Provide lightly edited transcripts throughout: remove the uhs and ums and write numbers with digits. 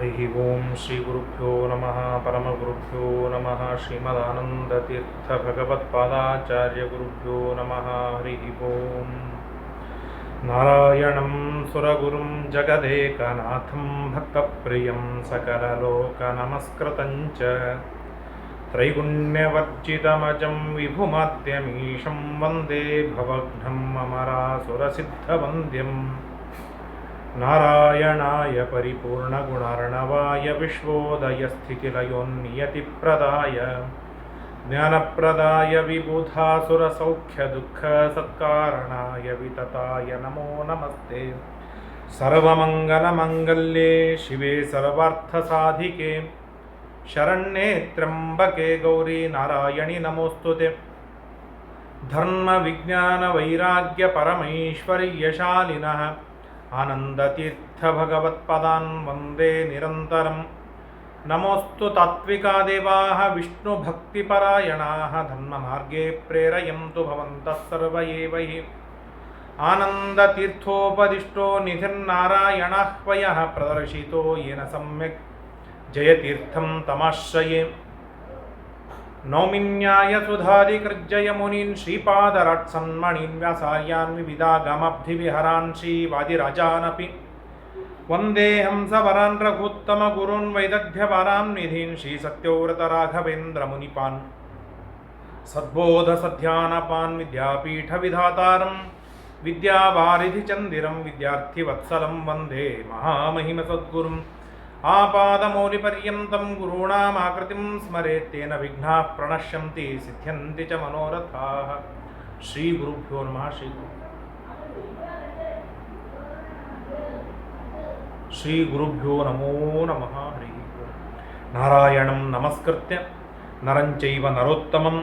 ಹರಿ ಓಂ ಶ್ರೀ ಗುರುಭ್ಯೋ ನಮಃ ಪರಮಗುರುಭ್ಯೋ ನಮಃ ಶ್ರೀಮದಾನಂದತೀರ್ಥ ಭಗವತ್ಪಾದಾಚಾರ್ಯ ಗುರುಭ್ಯೋ ನಮಃ ಹರಿ ಓಂ ನಾರಾಯಣಂ ಸುರಗುರುಂ ಜಗದೇಕನಾಥಂ ಭಕ್ತಪ್ರಿಯಂ ಸಕಲಲೋಕನಮಸ್ಕೃತಂ ಚ ತ್ರೈಗುಣ್ಯವರ್ಜಿತಮಜಂ ವಿಭುಮಾದ್ಯಮೀಶಂ ವಂದೇ ಭವಘ್ನಂ ಅಮರಾಸುರಸಿದ್ಧವಂದ್ಯಂ ನಾರಾಯಣಾಯ ಪರಿಪೂರ್ಣಗುಣಾರ್ಣವಾಯ ವಿಶ್ವೋದಯಸ್ಥಿತಿಲಯೋನ್ನಿಯತಿಪ್ರದಾಯ ಜ್ಞಾನಪ್ರದಾಯ ವಿಬುಧಾಸುರಸೌಖ್ಯದುಃಖಸತ್ಕಾರಣಾಯ ವಿತತಾಯ ನಮೋ ನಮಸ್ತೆ. ಸರ್ವಮಂಗಲಮಂಗಲ್ಯೆ ಶಿವೆ ಸರ್ವಾರ್ಥಸಾಧಿಕೆ ಶರಣ್ಯೇ ತ್ರ್ಯಂಬಕೆ ಗೌರಿ ನಾರಾಯಣಿ ನಮೋಸ್ತುತೆ. ಧರ್ಮವಿಜ್ಞಾನವೈರಾಗ್ಯ ಪರಮೈಶ್ವರ್ಯಶಾಲಿನಃ ಆನಂದತೀರ್ಥ ಭಗವತ್ಪದಾನ್ ವಂದೇ ನಿರಂತರಂ. ನಮೋಸ್ತು ತಾತ್ವಿಕಾ ದೇವಾಃ ವಿಷ್ಣುಭಕ್ತಿಪರಾಯಣಾಃ ಧರ್ಮಮಾರ್ಗೇ ಪ್ರೇರಯಂತು ಭವಂತಃ ಸರ್ವ ಏವ ಹಿ. ಆನಂದತೀರ್ಥೋಪದಿಷ್ಟೋ ನಿಧಿರ್ನಾರಾಯಣಾಹ್ವಯಃ ಪ್ರದರ್ಶಿತೋ ಯೇನ ಸಮ್ಯಕ್ ಜಯತೀರ್ಥಂ ತಮಾಶ್ರಯೇ. ನೌಮಿನ್ಯಾಯ ಸುಧಾಧಿಕೃಜ್ಜಯ ಮುನೀನ್ ಶ್ರೀಪಾದರಾಟ್ಸನ್ಮಣೀನ್ ವ್ಯಾಸಾರ್ಯಾನ್ ವಿವಿಧಾಗಮಬ್ಧಿವಿಹರಾನ್ ಶ್ರೀವಾದಿರಾಜಾನಪಿ ವಂದೇ ಹಂಸವರಾನ್ ರಘುತ್ತಮ ಗುರುನ್ ವೈದಗ್ಧ್ಯಪರಾನ್ ನಿಧೀನ್ ಶ್ರೀಸತ್ಯವ್ರತ ರಾಘವೇಂದ್ರ ಮುನಿಪಾನ್ ಸದ್ಬೋಧ ಸಧ್ಯಾನಪಾನ್ ವಿದ್ಯಾಪೀಠ ವಿಧಾತಾರಂ ವಿದ್ಯಾವಾರಿಧಿ ಚಂದಿರಂ ವಿದ್ಯಾರ್ಥಿವತ್ಸಲಂ ವಂದೇ ಮಹಾಮಹಿಮ ಸದ್ಗುರುಂ. ಆಪಾದಮೌಲಿಪರ್ಯಂತಂ ಗುರುಣಾಮಾಕೃತಿಂ ಸ್ಮರೇತ್ ತೇನ ವಿಘ್ನಾಃ ಪ್ರಣಶ್ಯಂತಿ ಸಿದ್ಧ್ಯಂತಿ ಚ ಮನೋರಥಾಃ. ಶ್ರೀ ಗುರುಭ್ಯೋ ನಮಃ. ಶ್ರೀ ಗುರುಭ್ಯೋ ನಮೋ ನಮಃ. ಹರಿ ಓಂ. ನಾರಾಯಣಂ ನಮಸ್ಕೃತ್ಯ ನರಂ ಚೈವ ನರೋತ್ತಮಂ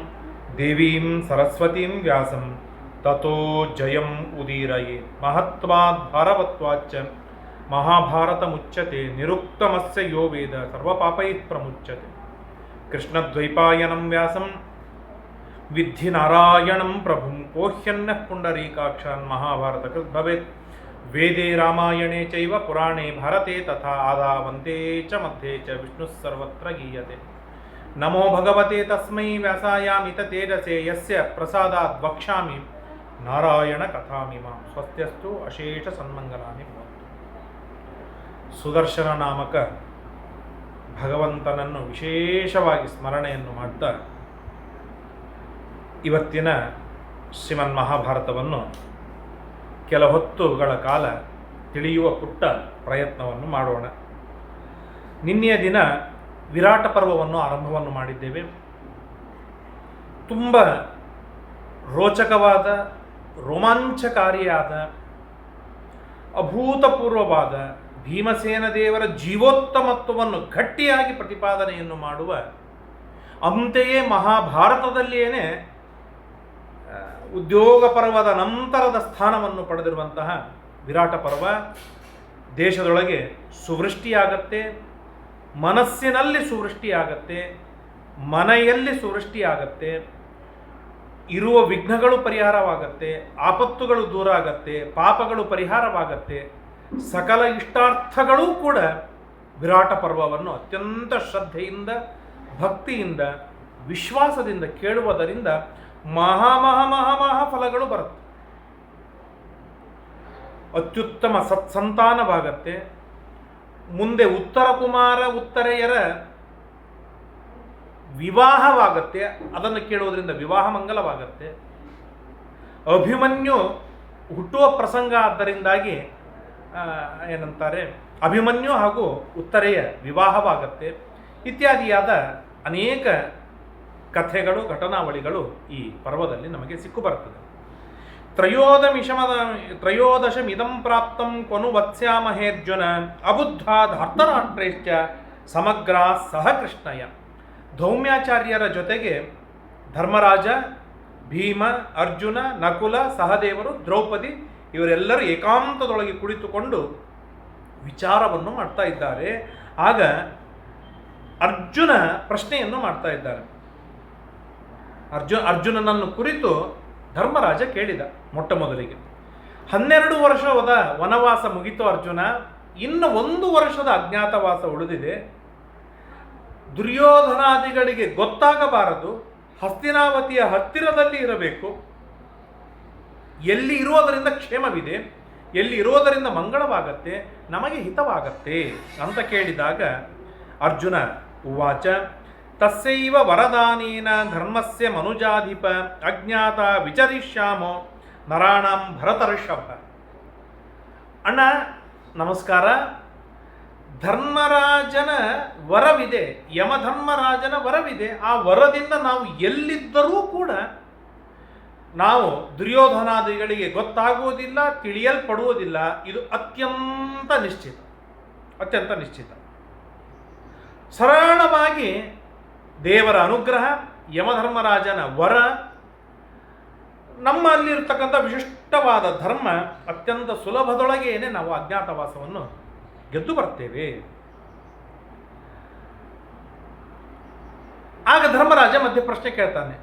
ದೇವೀಂ ಸರಸ್ವತೀಂ ವ್ಯಾಸಂ ತತೋ ಜಯಂ ಉದೀರಯೇ. ಮಹತ್ವಾದ್ ಭಾರವತ್ವಾಚ್ಚ ಮಹಾಭಾರತ ಮುಚ್ಯತೆ ನಿರುಕ್ತಮಸ್ಯ ಯೋ ವೇದ ಸರ್ವಪಾಪೈಃ ಪ್ರಮುಚ್ಯತೆ. ಕೃಷ್ಣದ್ವೈಪಾಯನಂ ವ್ಯಾಸಂ ವಿದ್ಧಿ ನಾರಾಯಣಂ ಪ್ರಭುಂ ಕೋಹ್ಯನ್ಯಃ ಪುಂಡರೀಕಾಕ್ಷಾನ್ ಮಹಾಭಾರತ ಕೃತ್ ಭವೇತ್. ವೇದೇ ರಾಮಾಯಣೇ ಚೈವ ಪುರಾಣೇ ಭಾರತೆ ತಥಾ ಆದಾವಂತೆ ಚ ಮಧ್ಯೆ ಚ ವಿಷ್ಣುಃ ಸರ್ವತ್ರ ಗೀಯತೆ. ನಮೋ ಭಗವತೆ ತಸ್ಮೈ ವ್ಯಾಸಾಯಾಮಿತ ತೇಜಸೇ ಯಸ್ಯ ಪ್ರಸಾದಾದ್ ವಕ್ಷ್ಯಾಮಿ ನಾರಾಯಣ ಕಥಾಮಿಮಾಂ. ಸ್ವಸ್ತ್ಯಸ್ತು ಅಶೇಷ ಸನ್ಮಂಗಲಾನಿ ಭವಂತು. ಸುದರ್ಶನ ನಾಮಕ ಭಗವಂತನನ್ನು ವಿಶೇಷವಾಗಿ ಸ್ಮರಣೆಯನ್ನು ಮಾಡ್ತಾ ಇವತ್ತಿನ ಶ್ರೀಮನ್ ಮಹಾಭಾರತವನ್ನು ಕೆಲ ಹೊತ್ತುಗಳ ಕಾಲ ತಿಳಿಯುವ ಪುಟ್ಟ ಪ್ರಯತ್ನವನ್ನು ಮಾಡೋಣ. ನಿನ್ನೆಯ ದಿನ ವಿರಾಟ ಪರ್ವವನ್ನು ಆರಂಭವನ್ನು ಮಾಡಿದ್ದೇವೆ. ತುಂಬ ರೋಚಕವಾದ, ರೋಮಾಂಚಕಾರಿಯಾದ, ಅಭೂತಪೂರ್ವವಾದ ಭೀಮಸೇನ ದೇವರ ಜೀವೋತ್ತಮತ್ವವನ್ನು ಗಟ್ಟಿಯಾಗಿ ಪ್ರತಿಪಾದನೆಯನ್ನು ಮಾಡುವ, ಅಂತೆಯೇ ಮಹಾಭಾರತದಲ್ಲಿಯೇ ಉದ್ಯೋಗ ಪರ್ವದ ನಂತರದ ಸ್ಥಾನವನ್ನು ಪಡೆದಿರುವಂತಹ ವಿರಾಟ ಪರ್ವ ದೇಶದೊಳಗೆ ಸುವೃಷ್ಟಿಯಾಗತ್ತೆ, ಮನಸ್ಸಿನಲ್ಲಿ ಸುವೃಷ್ಟಿಯಾಗತ್ತೆ, ಮನೆಯಲ್ಲಿ ಸುವೃಷ್ಟಿಯಾಗತ್ತೆ, ಇರುವ ವಿಘ್ನಗಳು ಪರಿಹಾರವಾಗತ್ತೆ, ಆಪತ್ತುಗಳು ದೂರ ಆಗತ್ತೆ, ಪಾಪಗಳು ಪರಿಹಾರವಾಗತ್ತೆ, ಸಕಲ ಇಷ್ಟಾರ್ಥಗಳೂ ಕೂಡ ವಿರಾಟ ಪರ್ವವನ್ನು ಅತ್ಯಂತ ಶ್ರದ್ಧೆಯಿಂದ, ಭಕ್ತಿಯಿಂದ, ವಿಶ್ವಾಸದಿಂದ ಕೇಳುವುದರಿಂದ ಮಹಾ ಫಲಗಳು ಬರುತ್ತೆ. ಅತ್ಯುತ್ತಮ ಸತ್ಸಂತಾನವಾಗತ್ತೆ. ಮುಂದೆ ಉತ್ತರ ಕುಮಾರ ಉತ್ತರೆಯರ ವಿವಾಹವಾಗತ್ತೆ. ಅದನ್ನು ಕೇಳುವುದರಿಂದ ವಿವಾಹ ಮಂಗಲವಾಗತ್ತೆ. ಅಭಿಮನ್ಯು ಹುಟ್ಟುವ ಪ್ರಸಂಗ ಆದ್ದರಿಂದಾಗಿ ಏನಂತಾರೆ, ಅಭಿಮನ್ಯು ಹಾಗೂ ಉತ್ತರೆಯ ವಿವಾಹವಾಗತ್ತೆ. ಇತ್ಯಾದಿಯಾದ ಅನೇಕ ಕಥೆಗಳು, ಘಟನಾವಳಿಗಳು ಈ ಪರ್ವದಲ್ಲಿ ನಮಗೆ ಸಿಕ್ಕು ಬರ್ತದೆ. ತ್ರಯೋದಶಮಿದಂ ಪ್ರಾಪ್ತಂ ಕೊನು ವತ್ಸ್ಯಾಮಹೇರ್ಜುನ ಅಬುದ್ಧ ಧಾರ್ತರಾಷ್ಟ್ರೈಶ್ಚ ಸಮಗ್ರ ಸಹ ಕೃಷ್ಣಯ. ಧೌಮ್ಯಾಚಾರ್ಯರ ಜೊತೆಗೆ ಧರ್ಮರಾಜ, ಭೀಮ, ಅರ್ಜುನ, ನಕುಲ, ಸಹದೇವರು, ದ್ರೌಪದಿ ಇವರೆಲ್ಲರೂ ಏಕಾಂತದೊಳಗೆ ಕುಳಿತುಕೊಂಡು ವಿಚಾರವನ್ನು ಮಾಡ್ತಾ ಇದ್ದಾರೆ. ಆಗ ಅರ್ಜುನ ಪ್ರಶ್ನೆಯನ್ನು ಮಾಡ್ತಾ ಇದ್ದಾರೆ. ಅರ್ಜುನನನ್ನು ಕುರಿತು ಧರ್ಮರಾಜ ಕೇಳಿದ ಮೊಟ್ಟ ಮೊದಲಿಗೆ, 12 ವರ್ಷದ ವನವಾಸ ಮುಗಿತು ಅರ್ಜುನ, ಇನ್ನು 1 ವರ್ಷದ ಅಜ್ಞಾತವಾಸ ಉಳಿದಿದೆ. ದುರ್ಯೋಧನಾದಿಗಳಿಗೆ ಗೊತ್ತಾಗಬಾರದು. ಹಸ್ತಿನಾವತಿಯ ಹತ್ತಿರದಲ್ಲಿ ಇರಬೇಕು. ಎಲ್ಲಿ ಇರುವುದರಿಂದ ಕ್ಷೇಮವಿದೆ, ಎಲ್ಲಿ ಇರುವುದರಿಂದ ಮಂಗಳವಾಗತ್ತೆ, ನಮಗೆ ಹಿತವಾಗತ್ತೆ ಅಂತ ಕೇಳಿದಾಗ ಅರ್ಜುನ ಉವಾಚ ತಸ್ಯೈವ ವರದಾನೇನ ಧರ್ಮಸ್ಯ ಮನುಜಾಧಿಪ ಅಜ್ಞಾತ ವಿಚರಿಷ್ಯಾಮೋ ನರಾಣಾಂ ಭರತರ್ಷಭ. ಅಣ್ಣ ನಮಸ್ಕಾರ. ಧರ್ಮರಾಜನ ವರವಿದೆ, ಯಮಧರ್ಮರಾಜನ ವರವಿದೆ. ಆ ವರದಿಂದ ನಾವು ಎಲ್ಲಿದ್ದರೂ ಕೂಡ ನಾವು ದುರ್ಯೋಧನಾದಿಗಳಿಗೆ ಗೊತ್ತಾಗುವುದಿಲ್ಲ, ತಿಳಿಯಲ್ಪಡುವುದಿಲ್ಲ. ಇದು ಅತ್ಯಂತ ನಿಶ್ಚಿತ. ಸರಳವಾಗಿ ದೇವರ ಅನುಗ್ರಹ, ಯಮಧರ್ಮರಾಜನ ವರ, ನಮ್ಮಲ್ಲಿರ್ತಕ್ಕಂಥ ವಿಶಿಷ್ಟವಾದ ಧರ್ಮ, ಅತ್ಯಂತ ಸುಲಭದೊಳಗೇನೆ ನಾವು ಅಜ್ಞಾತವಾಸವನ್ನು ಗೆದ್ದು ಬರ್ತೇವೆ. ಆಗ ಧರ್ಮರಾಜ ಮಧ್ಯೆ ಪ್ರಶ್ನೆ ಕೇಳ್ತಾನೆ,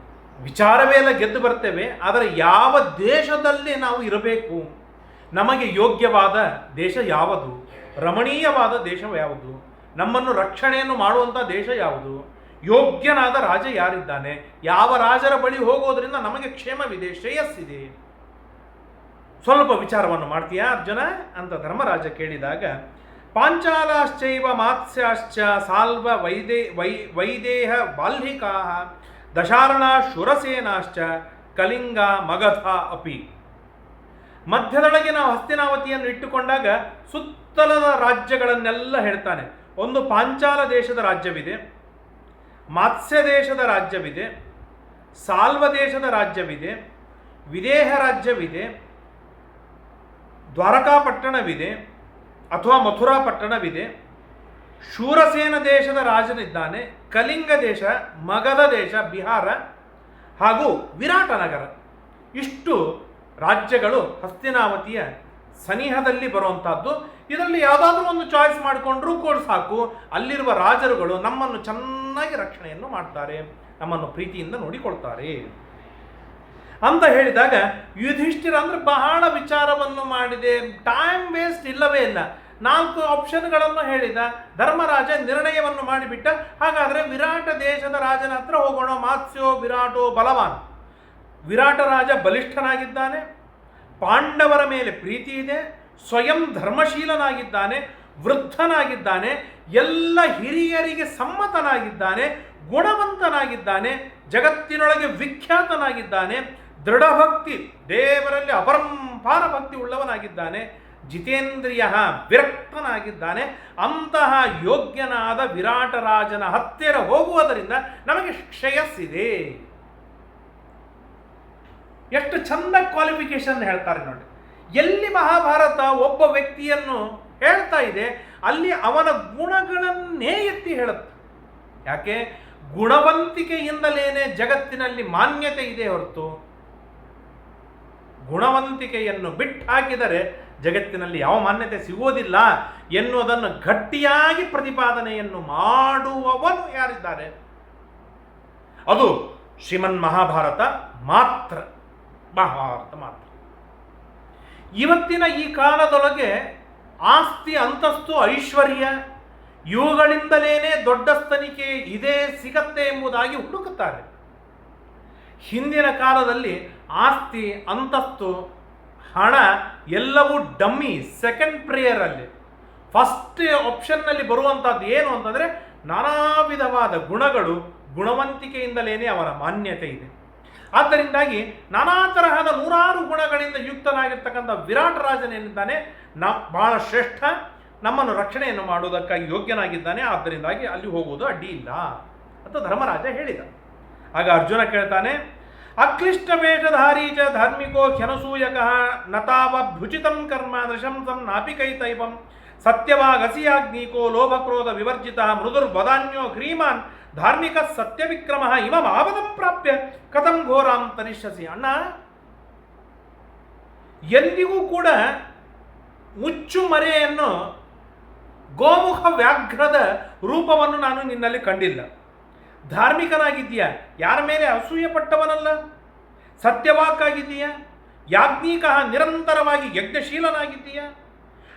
ವಿಚಾರವೇ ಎಲ್ಲ ಗೆದ್ದು ಬರ್ತೇವೆ, ಆದರೆ ಯಾವ ದೇಶದಲ್ಲಿ ನಾವು ಇರಬೇಕು? ನಮಗೆ ಯೋಗ್ಯವಾದ ದೇಶ ಯಾವುದು? ರಮಣೀಯವಾದ ದೇಶ ಯಾವುದು? ನಮ್ಮನ್ನು ರಕ್ಷಣೆಯನ್ನು ಮಾಡುವಂಥ ದೇಶ ಯಾವುದು? ಯೋಗ್ಯನಾದ ರಾಜ ಯಾರಿದ್ದಾನೆ? ಯಾವ ರಾಜರ ಬಳಿ ಹೋಗೋದ್ರಿಂದ ನಮಗೆ ಕ್ಷೇಮವಿದೆ, ಶ್ರೇಯಸ್ಸಿದೆ? ಸ್ವಲ್ಪ ವಿಚಾರವನ್ನು ಮಾಡ್ತೀಯಾ ಅರ್ಜುನ ಅಂತ ಧರ್ಮರಾಜ ಕೇಳಿದಾಗ, ಪಾಂಚಾಲಾಶ್ಚೈವ ಮಾತ್ಸ್ಯಾಶ್ಚ ಸಾಲ್ವ ವೈದೇಹ ಬಾಲ್ಹಿಕಾ ದಶಾರ್ಣ ಶುರಸೇನಾಶ್ಚ ಕಲಿಂಗ ಮಗಧ ಅಪಿ. ಮಧ್ಯದೊಳಗೆ ನಾವು ಹಸ್ತಿನಾವತಿಯನ್ನು ಇಟ್ಟುಕೊಂಡಾಗ ಸುತ್ತಲದ ರಾಜ್ಯಗಳನ್ನೆಲ್ಲ ಹೇಳ್ತಾನೆ. ಒಂದು ಪಾಂಚಾಲ ದೇಶದ ರಾಜ್ಯವಿದೆ, ಮಾತ್ಸ್ಯ ದೇಶದ ರಾಜ್ಯವಿದೆ, ಸಾಲ್ವ ದೇಶದ ರಾಜ್ಯವಿದೆ, ವಿದೇಹ ರಾಜ್ಯವಿದೆ, ದ್ವಾರಕಾಪಟ್ಟಣವಿದೆ ಅಥವಾ ಮಥುರಾ ಪಟ್ಟಣವಿದೆ, ಶೂರಸೇನ ದೇಶದ ರಾಜನಿದ್ದಾನೆ, ಕಲಿಂಗ ದೇಶ, ಮಗಧ ದೇಶ, ಬಿಹಾರ ಹಾಗೂ ವಿರಾಟ ನಗರ. ಇಷ್ಟು ರಾಜ್ಯಗಳು ಹಸ್ತಿನಾವತಿಯ ಸನಿಹದಲ್ಲಿ ಬರುವಂತಹದ್ದು. ಇದರಲ್ಲಿ ಯಾವುದಾದ್ರೂ ಒಂದು ಚಾಯ್ಸ್ ಮಾಡಿಕೊಂಡ್ರೂ ಕೂಡ ಸಾಕು, ಅಲ್ಲಿರುವ ರಾಜರುಗಳು ನಮ್ಮನ್ನು ಚೆನ್ನಾಗಿ ರಕ್ಷಣೆಯನ್ನು ಮಾಡ್ತಾರೆ, ನಮ್ಮನ್ನು ಪ್ರೀತಿಯಿಂದ ನೋಡಿಕೊಳ್ತಾರೆ ಅಂತ ಹೇಳಿದಾಗ ಯುಧಿಷ್ಠಿರ ಅಂದ್ರೆ ಬಹಳ ವಿಚಾರವನ್ನು ಮಾಡಿದೆ, ಟೈಮ್ ವೇಸ್ಟ್ ಇಲ್ಲವೇ ಇಲ್ಲ. 4 ಆಪ್ಷನ್ಗಳನ್ನು ಹೇಳಿದ. ಧರ್ಮರಾಜ ನಿರ್ಣಯವನ್ನು ಮಾಡಿಬಿಟ್ಟ. ಹಾಗಾದರೆ ವಿರಾಟ ದೇಶದ ರಾಜನ ಹತ್ರ ಹೋಗೋಣ. ಮಾತ್ಸ್ಯೋ ವಿರಾಟೋ ಬಲವಾನ್. ವಿರಾಟ ರಾಜ ಬಲಿಷ್ಠನಾಗಿದ್ದಾನೆ, ಪಾಂಡವರ ಮೇಲೆ ಪ್ರೀತಿ ಇದೆ, ಸ್ವಯಂ ಧರ್ಮಶೀಲನಾಗಿದ್ದಾನೆ, ವೃದ್ಧನಾಗಿದ್ದಾನೆ, ಎಲ್ಲ ಹಿರಿಯರಿಗೆ ಸಮ್ಮತನಾಗಿದ್ದಾನೆ, ಗುಣವಂತನಾಗಿದ್ದಾನೆ, ಜಗತ್ತಿನೊಳಗೆ ವಿಖ್ಯಾತನಾಗಿದ್ದಾನೆ, ದೃಢಭಕ್ತಿ, ದೇವರಲ್ಲಿ ಅಪರಂಪಾರ ಭಕ್ತಿ ಉಳ್ಳವನಾಗಿದ್ದಾನೆ, ಜಿತೇಂದ್ರಿಯ ವಿರಕ್ತನಾಗಿದ್ದಾನೆ. ಅಂತಹ ಯೋಗ್ಯನಾದ ವಿರಾಟ ರಾಜನ ಹತ್ತಿರ ಹೋಗುವುದರಿಂದ ನಮಗೆ ಶ್ರೇಯಸ್ಸಿದೆ. ಎಷ್ಟು ಚಂದ ಕ್ವಾಲಿಫಿಕೇಶನ್ ಹೇಳ್ತಾರೆ ನೋಡಿ. ಎಲ್ಲಿ ಮಹಾಭಾರತ ಒಬ್ಬ ವ್ಯಕ್ತಿಯನ್ನು ಹೇಳ್ತಾ ಇದೆ, ಅಲ್ಲಿ ಅವನ ಗುಣಗಳನ್ನೇ ಎತ್ತಿ ಹೇಳುತ್ತೆ. ಯಾಕೆ? ಗುಣವಂತಿಕೆಯಿಂದಲೇನೆ ಜಗತ್ತಿನಲ್ಲಿ ಮಾನ್ಯತೆ ಇದೆ ಹೊರತು ಗುಣವಂತಿಕೆಯನ್ನು ಬಿಟ್ಟು ಹಾಕಿದರೆ ಜಗತ್ತಿನಲ್ಲಿ ಯಾವ ಮಾನ್ಯತೆ ಸಿಗುವುದಿಲ್ಲ ಎನ್ನುವುದನ್ನು ಗಟ್ಟಿಯಾಗಿ ಪ್ರತಿಪಾದನೆಯನ್ನು ಮಾಡುವವನು ಯಾರಿದ್ದಾರೆ? ಅದು ಶ್ರೀಮನ್ ಮಹಾಭಾರತ ಮಾತ್ರ. ಇವತ್ತಿನ ಈ ಕಾಲದೊಳಗೆ ಆಸ್ತಿ, ಅಂತಸ್ತು, ಐಶ್ವರ್ಯ ಇವುಗಳಿಂದಲೇನೆ ದೊಡ್ಡ ಸ್ತನಿಕೆ ಇದೆ, ಸಿಗತ್ತೆ ಎಂಬುದಾಗಿ ಹುಡುಕುತ್ತಾರೆ. ಹಿಂದಿನ ಕಾಲದಲ್ಲಿ ಆಸ್ತಿ, ಅಂತಸ್ತು, ಹಣ ಎಲ್ಲವೂ ಡಮ್ಮಿ, ಸೆಕೆಂಡ್ ಪ್ರೇಯರಲ್ಲಿ. ಫಸ್ಟ್ ಆಪ್ಷನ್ನಲ್ಲಿ ಬರುವಂಥದ್ದು ಏನು ಅಂತಂದರೆ ನಾನಾ ವಿಧವಾದ ಗುಣಗಳು, ಗುಣವಂತಿಕೆಯಿಂದಲೇ ಅವನ ಮಾನ್ಯತೆ ಇದೆ. ಆದ್ದರಿಂದಾಗಿ ನಾನಾ ತರಹದ 100 ಗುಣಗಳಿಂದ ಯುಕ್ತನಾಗಿರ್ತಕ್ಕಂಥ ವಿರಾಟ ರಾಜನೇನಿದ್ದಾನೆ ಬಹಳ ಶ್ರೇಷ್ಠ, ನಮ್ಮನ್ನು ರಕ್ಷಣೆಯನ್ನು ಮಾಡುವುದಕ್ಕಾಗಿ ಯೋಗ್ಯನಾಗಿದ್ದಾನೆ. ಆದ್ದರಿಂದಾಗಿ ಅಲ್ಲಿ ಹೋಗುವುದು ಅಡ್ಡಿ ಇಲ್ಲ ಅಂತ ಧರ್ಮರಾಜ ಹೇಳಿದ. ಆಗ ಅರ್ಜುನ ಕೇಳ್ತಾನೆ, ಅಕ್ಲಿಷ್ಟ ವೇಷಧಾರೀ ಚ ಧಾರ್ಮಿಕೋ ಖ್ಯನಸೂಯಕಃ ನತಾವಭ್ಯುಚಿತಂ ಕರ್ಮ ನೃಶಂಸಂ ನಾಪಿಕೈತೈವಂ ಸತ್ಯವಾಗಸಿಯಾಗ್ನೀಕೋ ಲೋಭಕ್ರೋಧ ವಿವರ್ಜಿತ ಮೃದುರ್ವದಾನ್ಯೋ ಗ್ರೀಮಾನ್ ಧಾರ್ಮಿಕ ಸತ್ಯವಿಕ್ರಮ ಇಮಂ ಆಪದಂ ಪ್ರಾಪ್ಯ ಕಥಂ ಘೋರಾಂ ತರಿಷ್ಯಸಿ. ಅಣ್ಣ, ಎಂದಿಗೂ ಕೂಡ ಮುಚ್ಚು ಮರೆಯನ್ನು, ಗೋಮುಖ ವ್ಯಾಘ್ರದ ರೂಪವನ್ನು ನಾನು ನಿನ್ನಲ್ಲಿ ಕಂಡಿಲ್ಲ. ಧಾರ್ಮಿಕನಾಗಿದ್ದೀಯಾ, ಯಾರ ಮೇಲೆ ಅಸೂಯೆ ಪಟ್ಟವನಲ್ಲ, ಸತ್ಯವಾಕ್ಕಾಗಿದ್ದೀಯಾ, ಯಾಜ್ಞಿಕ ನಿರಂತರವಾಗಿ ಯಜ್ಞಶೀಲನಾಗಿದ್ದೀಯಾ,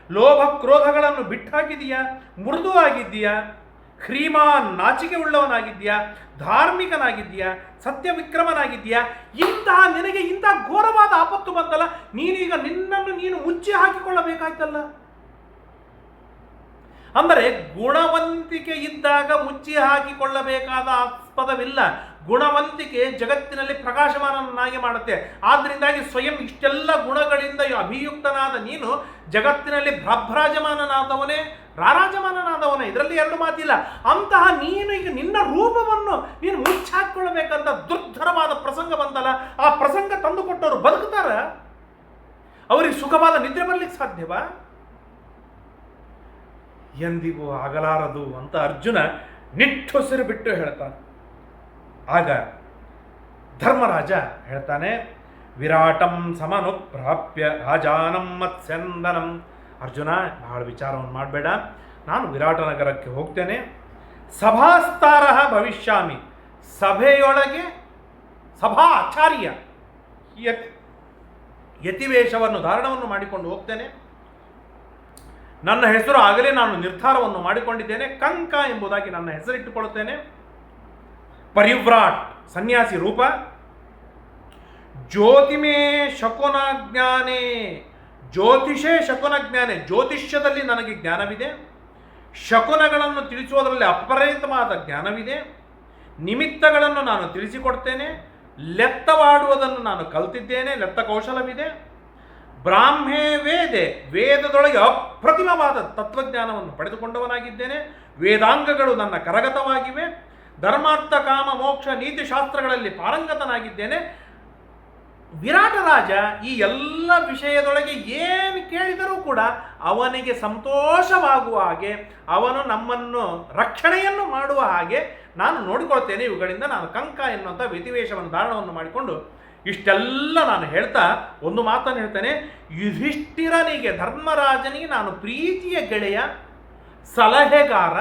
ಲೋಭ ಕ್ರೋಧಗಳನ್ನು ಬಿಟ್ಟಾಕಿದೀಯಾ? ಮೃದು ಆಗಿದ್ದೀಯಾ? ಶ್ರೀಮಾನ್ ನಾಚಿಕೆ ಉಳ್ಳವನಾಗಿದ್ದೀಯಾ? ಧಾರ್ಮಿಕನಾಗಿದ್ದೀಯಾ? ಸತ್ಯವಿಕ್ರಮನಾಗಿದ್ದೀಯಾ? ಇಂತಹ ನಿನಗೆ ಇಂತಹ ಘೋರವಾದ ಆಪತ್ತು ಬಂತಲ್ಲ, ನೀನೀಗ ನಿನ್ನನ್ನು ನೀನು ಮುಚ್ಚಿ ಹಾಕಿಕೊಳ್ಳಬೇಕಾಯ್ತಲ್ಲ. ಅಂದರೆ ಗುಣವಂತಿಕೆ ಇದ್ದಾಗ ಮುಚ್ಚಿ ಹಾಕಿಕೊಳ್ಳಬೇಕಾದ ಆಸ್ಪದವಿಲ್ಲ. ಗುಣವಂತಿಕೆ ಜಗತ್ತಿನಲ್ಲಿ ಪ್ರಕಾಶಮಾನನಾಗಿ ಮಾಡುತ್ತೆ. ಆದ್ದರಿಂದಾಗಿ ಸ್ವಯಂ ಇಷ್ಟೆಲ್ಲ ಗುಣಗಳಿಂದ ಅಭಿಯುಕ್ತನಾದ ನೀನು ಜಗತ್ತಿನಲ್ಲಿ ಭ್ರಭ್ರಾಜಮಾನನಾದವನೇ, ರಾರಾಜಮಾನನಾದವನೇ, ಇದರಲ್ಲಿ ಎರಡು ಮಾತಿಲ್ಲ. ಅಂತಹ ನೀನು ಈಗ ನಿನ್ನ ರೂಪವನ್ನು ನೀನು ಮುಚ್ಚಾಕಿಕೊಳ್ಳಬೇಕಂತ ದುರ್ಧರವಾದ ಪ್ರಸಂಗ ಬಂತಲ್ಲ, ಆ ಪ್ರಸಂಗ ತಂದುಕೊಟ್ಟವರು ಬದುಕುತ್ತಾರ? ಅವರಿಗೆ ಸುಖವಾದ ನಿದ್ರೆ ಬರಲಿಕ್ಕೆ ಸಾಧ್ಯವಾ? ಎಂದಿಗೂ ಆಗಲಾರದು ಅಂತ ಅರ್ಜುನ ನಿಟ್ಟುಸಿರು ಬಿಟ್ಟು ಹೇಳ್ತಾನೆ. ಆಗ ಧರ್ಮರಾಜ ಹೇಳ್ತಾನೆ, ವಿರಾಟಂ ಸಮನುಪ್ರಾಪ್ಯ ರಾಜಾನಂ ಮತ್ಸ್ಯಂದನಂ. ಅರ್ಜುನ, ಬಹಳ ವಿಚಾರವನ್ನು ಮಾಡಬೇಡ, ನಾನು ವಿರಾಟ ನಗರಕ್ಕೆ ಹೋಗ್ತೇನೆ. ಸಭಾಸ್ತಾರ ಭವಿಷ್ಯಾಮಿ, ಸಭೆಯೊಳಗೆ ಸಭಾ ಆಚಾರ್ಯ ಯತಿವೇಷವನ್ನು ಧಾರಣವನ್ನು ಮಾಡಿಕೊಂಡು ಹೋಗ್ತೇನೆ. ನನ್ನ ಹೆಸರು ಆಗಲೇ ನಾನು ನಿರ್ಧಾರವನ್ನು ಮಾಡಿಕೊಂಡಿದ್ದೇನೆ, ಕಂಕ ಎಂಬುದಾಗಿ ನನ್ನ ಹೆಸರಿಟ್ಟುಕೊಳ್ಳುತ್ತೇನೆ. ಪರಿವ್ರಾಟ್ ಸನ್ಯಾಸಿ ರೂಪ. ಜ್ಯೋತಿಮೇ ಶಕುನಜ್ಞಾನೇ, ಜ್ಯೋತಿಷೇ ಶಕುನಜ್ಞಾನೇ, ಜ್ಯೋತಿಷ್ಯದಲ್ಲಿ ನನಗೆ ಜ್ಞಾನವಿದೆ. ಶಕುನಗಳನ್ನು ತಿಳಿಸುವುದರಲ್ಲಿ ಅಪರಿಮಿತವಾದ ಜ್ಞಾನವಿದೆ. ನಿಮಿತ್ತಗಳನ್ನು ನಾನು ತಿಳಿಸಿಕೊಡ್ತೇನೆ. ಲೆತ್ತವಾಡುವುದನ್ನು ನಾನು ಕಲ್ತಿದ್ದೇನೆ, ಲೆತ್ತ ಕೌಶಲವಿದೆ. ಬ್ರಾಹ್ಮೇ ವೇದೆ, ವೇದದೊಳಗೆ ಅಪ್ರತಿಮವಾದ ತತ್ವಜ್ಞಾನವನ್ನು ಪಡೆದುಕೊಂಡವನಾಗಿದ್ದೇನೆ. ವೇದಾಂಗಗಳು ನನ್ನ ಕರಗತವಾಗಿವೆ. ಧರ್ಮಾರ್ಥ ಕಾಮ ಮೋಕ್ಷ ನೀತಿಶಾಸ್ತ್ರಗಳಲ್ಲಿ ಪಾರಂಗತನಾಗಿದ್ದೇನೆ. ವಿರಾಟ ರಾಜ ಈ ಎಲ್ಲ ವಿಷಯದೊಳಗೆ ಏನು ಕೇಳಿದರೂ ಕೂಡ ಅವನಿಗೆ ಸಂತೋಷವಾಗುವ ಹಾಗೆ, ಅವನು ನಮ್ಮನ್ನು ರಕ್ಷಣೆಯನ್ನು ಮಾಡುವ ಹಾಗೆ ನಾನು ನೋಡಿಕೊಳ್ತೇನೆ. ಇವುಗಳಿಂದ ನಾನು ಕಂಕ ಎನ್ನುವಂಥ ವ್ಯತಿವೇಷವನ್ನು ಧಾರಣವನ್ನು ಮಾಡಿಕೊಂಡು ಇಷ್ಟೆಲ್ಲ ನಾನು ಹೇಳ್ತಾ ಒಂದು ಮಾತನ್ನು ಹೇಳ್ತೇನೆ. ಯುಧಿಷ್ಠಿರನಿಗೆ, ಧರ್ಮರಾಜನಿಗೆ ನಾನು ಪ್ರೀತಿಯ ಗೆಳೆಯ, ಸಲಹೆಗಾರ.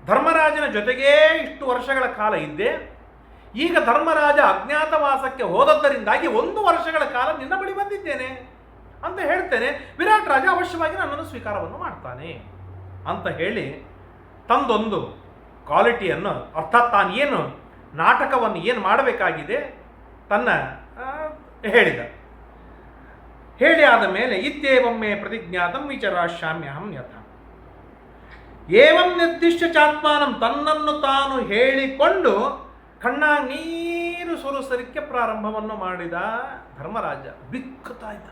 ಧರ್ಮರಾಜನ ಜೊತೆಗೇ ಇಷ್ಟು ವರ್ಷಗಳ ಕಾಲ ಇದ್ದೆ. ಈಗ ಧರ್ಮರಾಜ ಅಜ್ಞಾತವಾಸಕ್ಕೆ ಹೋದದ್ದರಿಂದಾಗಿ 1 ವರ್ಷಗಳ ಕಾಲ ನಿನ್ನ ಬಳಿ ಬಂದಿದ್ದೇನೆ ಅಂತ ಹೇಳ್ತೇನೆ. ವಿರಾಟ್ ರಾಜ ಅವಶ್ಯವಾಗಿ ನನ್ನನ್ನು ಸ್ವೀಕಾರವನ್ನು ಮಾಡ್ತಾನೆ ಅಂತ ಹೇಳಿ ತಂದೊಂದು ಕ್ವಾಲಿಟಿಯನ್ನು, ಅರ್ಥಾತ್ ತಾನು ಏನು ನಾಟಕವನ್ನು ಏನು ಮಾಡಬೇಕಾಗಿದೆ ತನ್ನ ಹೇಳಿದ. ಹೇಳಿ ಆದ ಮೇಲೆ ಇತ್ಯೇವಮ್ಮೆ ಪ್ರತಿಜ್ಞಾತಂ ವಿಚಾರಾಶ್ಯಾಮ್ಯಹಂ ಯಥ ಏವಂ ನಿರ್ದಿಷ್ಟ ಚಾತ್ಮಾನಂ, ತನ್ನನ್ನು ತಾನು ಹೇಳಿಕೊಂಡು ಕಣ್ಣ ನೀರು ಸುರಿಸಲಿಕ್ಕೆ ಪ್ರಾರಂಭವನ್ನು ಮಾಡಿದ ಧರ್ಮರಾಜ. ಬಿಕ್ಕುತ್ತಾ ಇದ್ದ,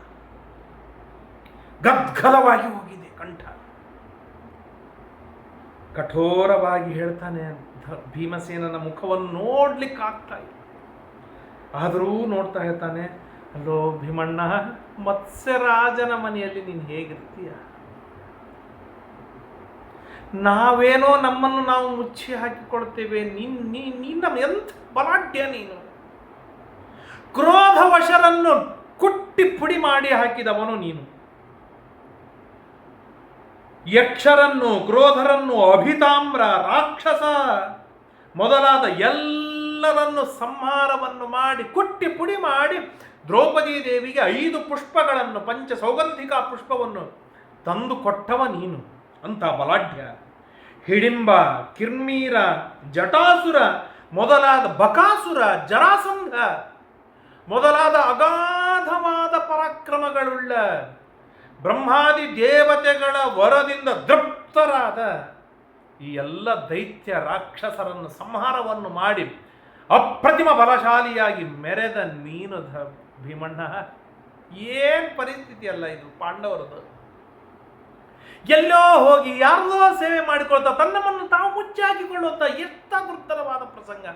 ಗದ್ಗದವಾಗಿ ಹೋಗಿದೆ ಕಂಠ. ಕಠೋರವಾಗಿ ಹೇಳ್ತಾನೆ. ಭೀಮಸೇನನ ಮುಖವನ್ನು ನೋಡ್ಲಿಕ್ಕಾಗ್ತಾ ಇಲ್ಲ. ಆದರೂ ನೋಡ್ತಾ ಇರ್ತಾನೆ. ಅಲ್ಲೋ ಭೀಮಣ್ಣ, ಮತ್ಸ್ಯರಾಜನ ಮನೆಯಲ್ಲಿ ನೀನು ಹೇಗಿರ್ತೀಯ? ನಾವೇನೋ ನಮ್ಮನ್ನು ನಾವು ಮುಚ್ಚಿ ಹಾಕಿಕೊಳ್ತೇವೆ. ನಿನ್ನ ಎಂಥ ಬಲಾಢ್ಯ ನೀನು! ಕ್ರೋಧವಶರನ್ನು ಕುಟ್ಟಿ ಪುಡಿ ಮಾಡಿ ಹಾಕಿದವನು ನೀನು. ಯಕ್ಷರನ್ನು, ಕ್ರೋಧರನ್ನು, ಅಭಿತಾಮ್ರ, ರಾಕ್ಷಸ ಮೊದಲಾದ ಎಲ್ಲರನ್ನು ಸಂಹಾರವನ್ನು ಮಾಡಿ ಕುಟ್ಟಿ ಪುಡಿ ಮಾಡಿ ದ್ರೌಪದಿ ದೇವಿಗೆ 5 ಪುಷ್ಪಗಳನ್ನು, ಪಂಚ ಸೌಗಂಧಿಕ ಪುಷ್ಪವನ್ನು ತಂದು ಕೊಟ್ಟವ ನೀನು. ಅಂತ ಬಲಾಢ್ಯ. ಹಿಡಿಂಬ, ಕಿರ್ಮೀರ, ಜಟಾಸುರ ಮೊದಲಾದ, ಬಕಾಸುರ, ಜರಾಸಂಧ ಮೊದಲಾದ ಅಗಾಧವಾದ ಪರಾಕ್ರಮಗಳುಳ್ಳ, ಬ್ರಹ್ಮಾದಿ ದೇವತೆಗಳ ವರದಿಂದ ತೃಪ್ತರಾದ ಈ ಎಲ್ಲ ದೈತ್ಯ ರಾಕ್ಷಸರನ್ನು ಸಂಹಾರವನ್ನು ಮಾಡಿ ಅಪ್ರತಿಮ ಬಲಶಾಲಿಯಾಗಿ ಮೆರೆದ ನೀನು ಭೀಮಣ್ಣ. ಏನು ಪರಿಸ್ಥಿತಿ ಅಲ್ಲ ಇದು ಪಾಂಡವರದು! ಎಲ್ಲೋ ಹೋಗಿ ಯಾರದೋ ಸೇವೆ ಮಾಡಿಕೊಳ್ತಾ ತನ್ನವನ್ನು ತಾವು ಮುಚ್ಚಾಕಿಕೊಳ್ಳುತ್ತಾ ಎಷ್ಟ ದುರ್ಧರವಾದ ಪ್ರಸಂಗ.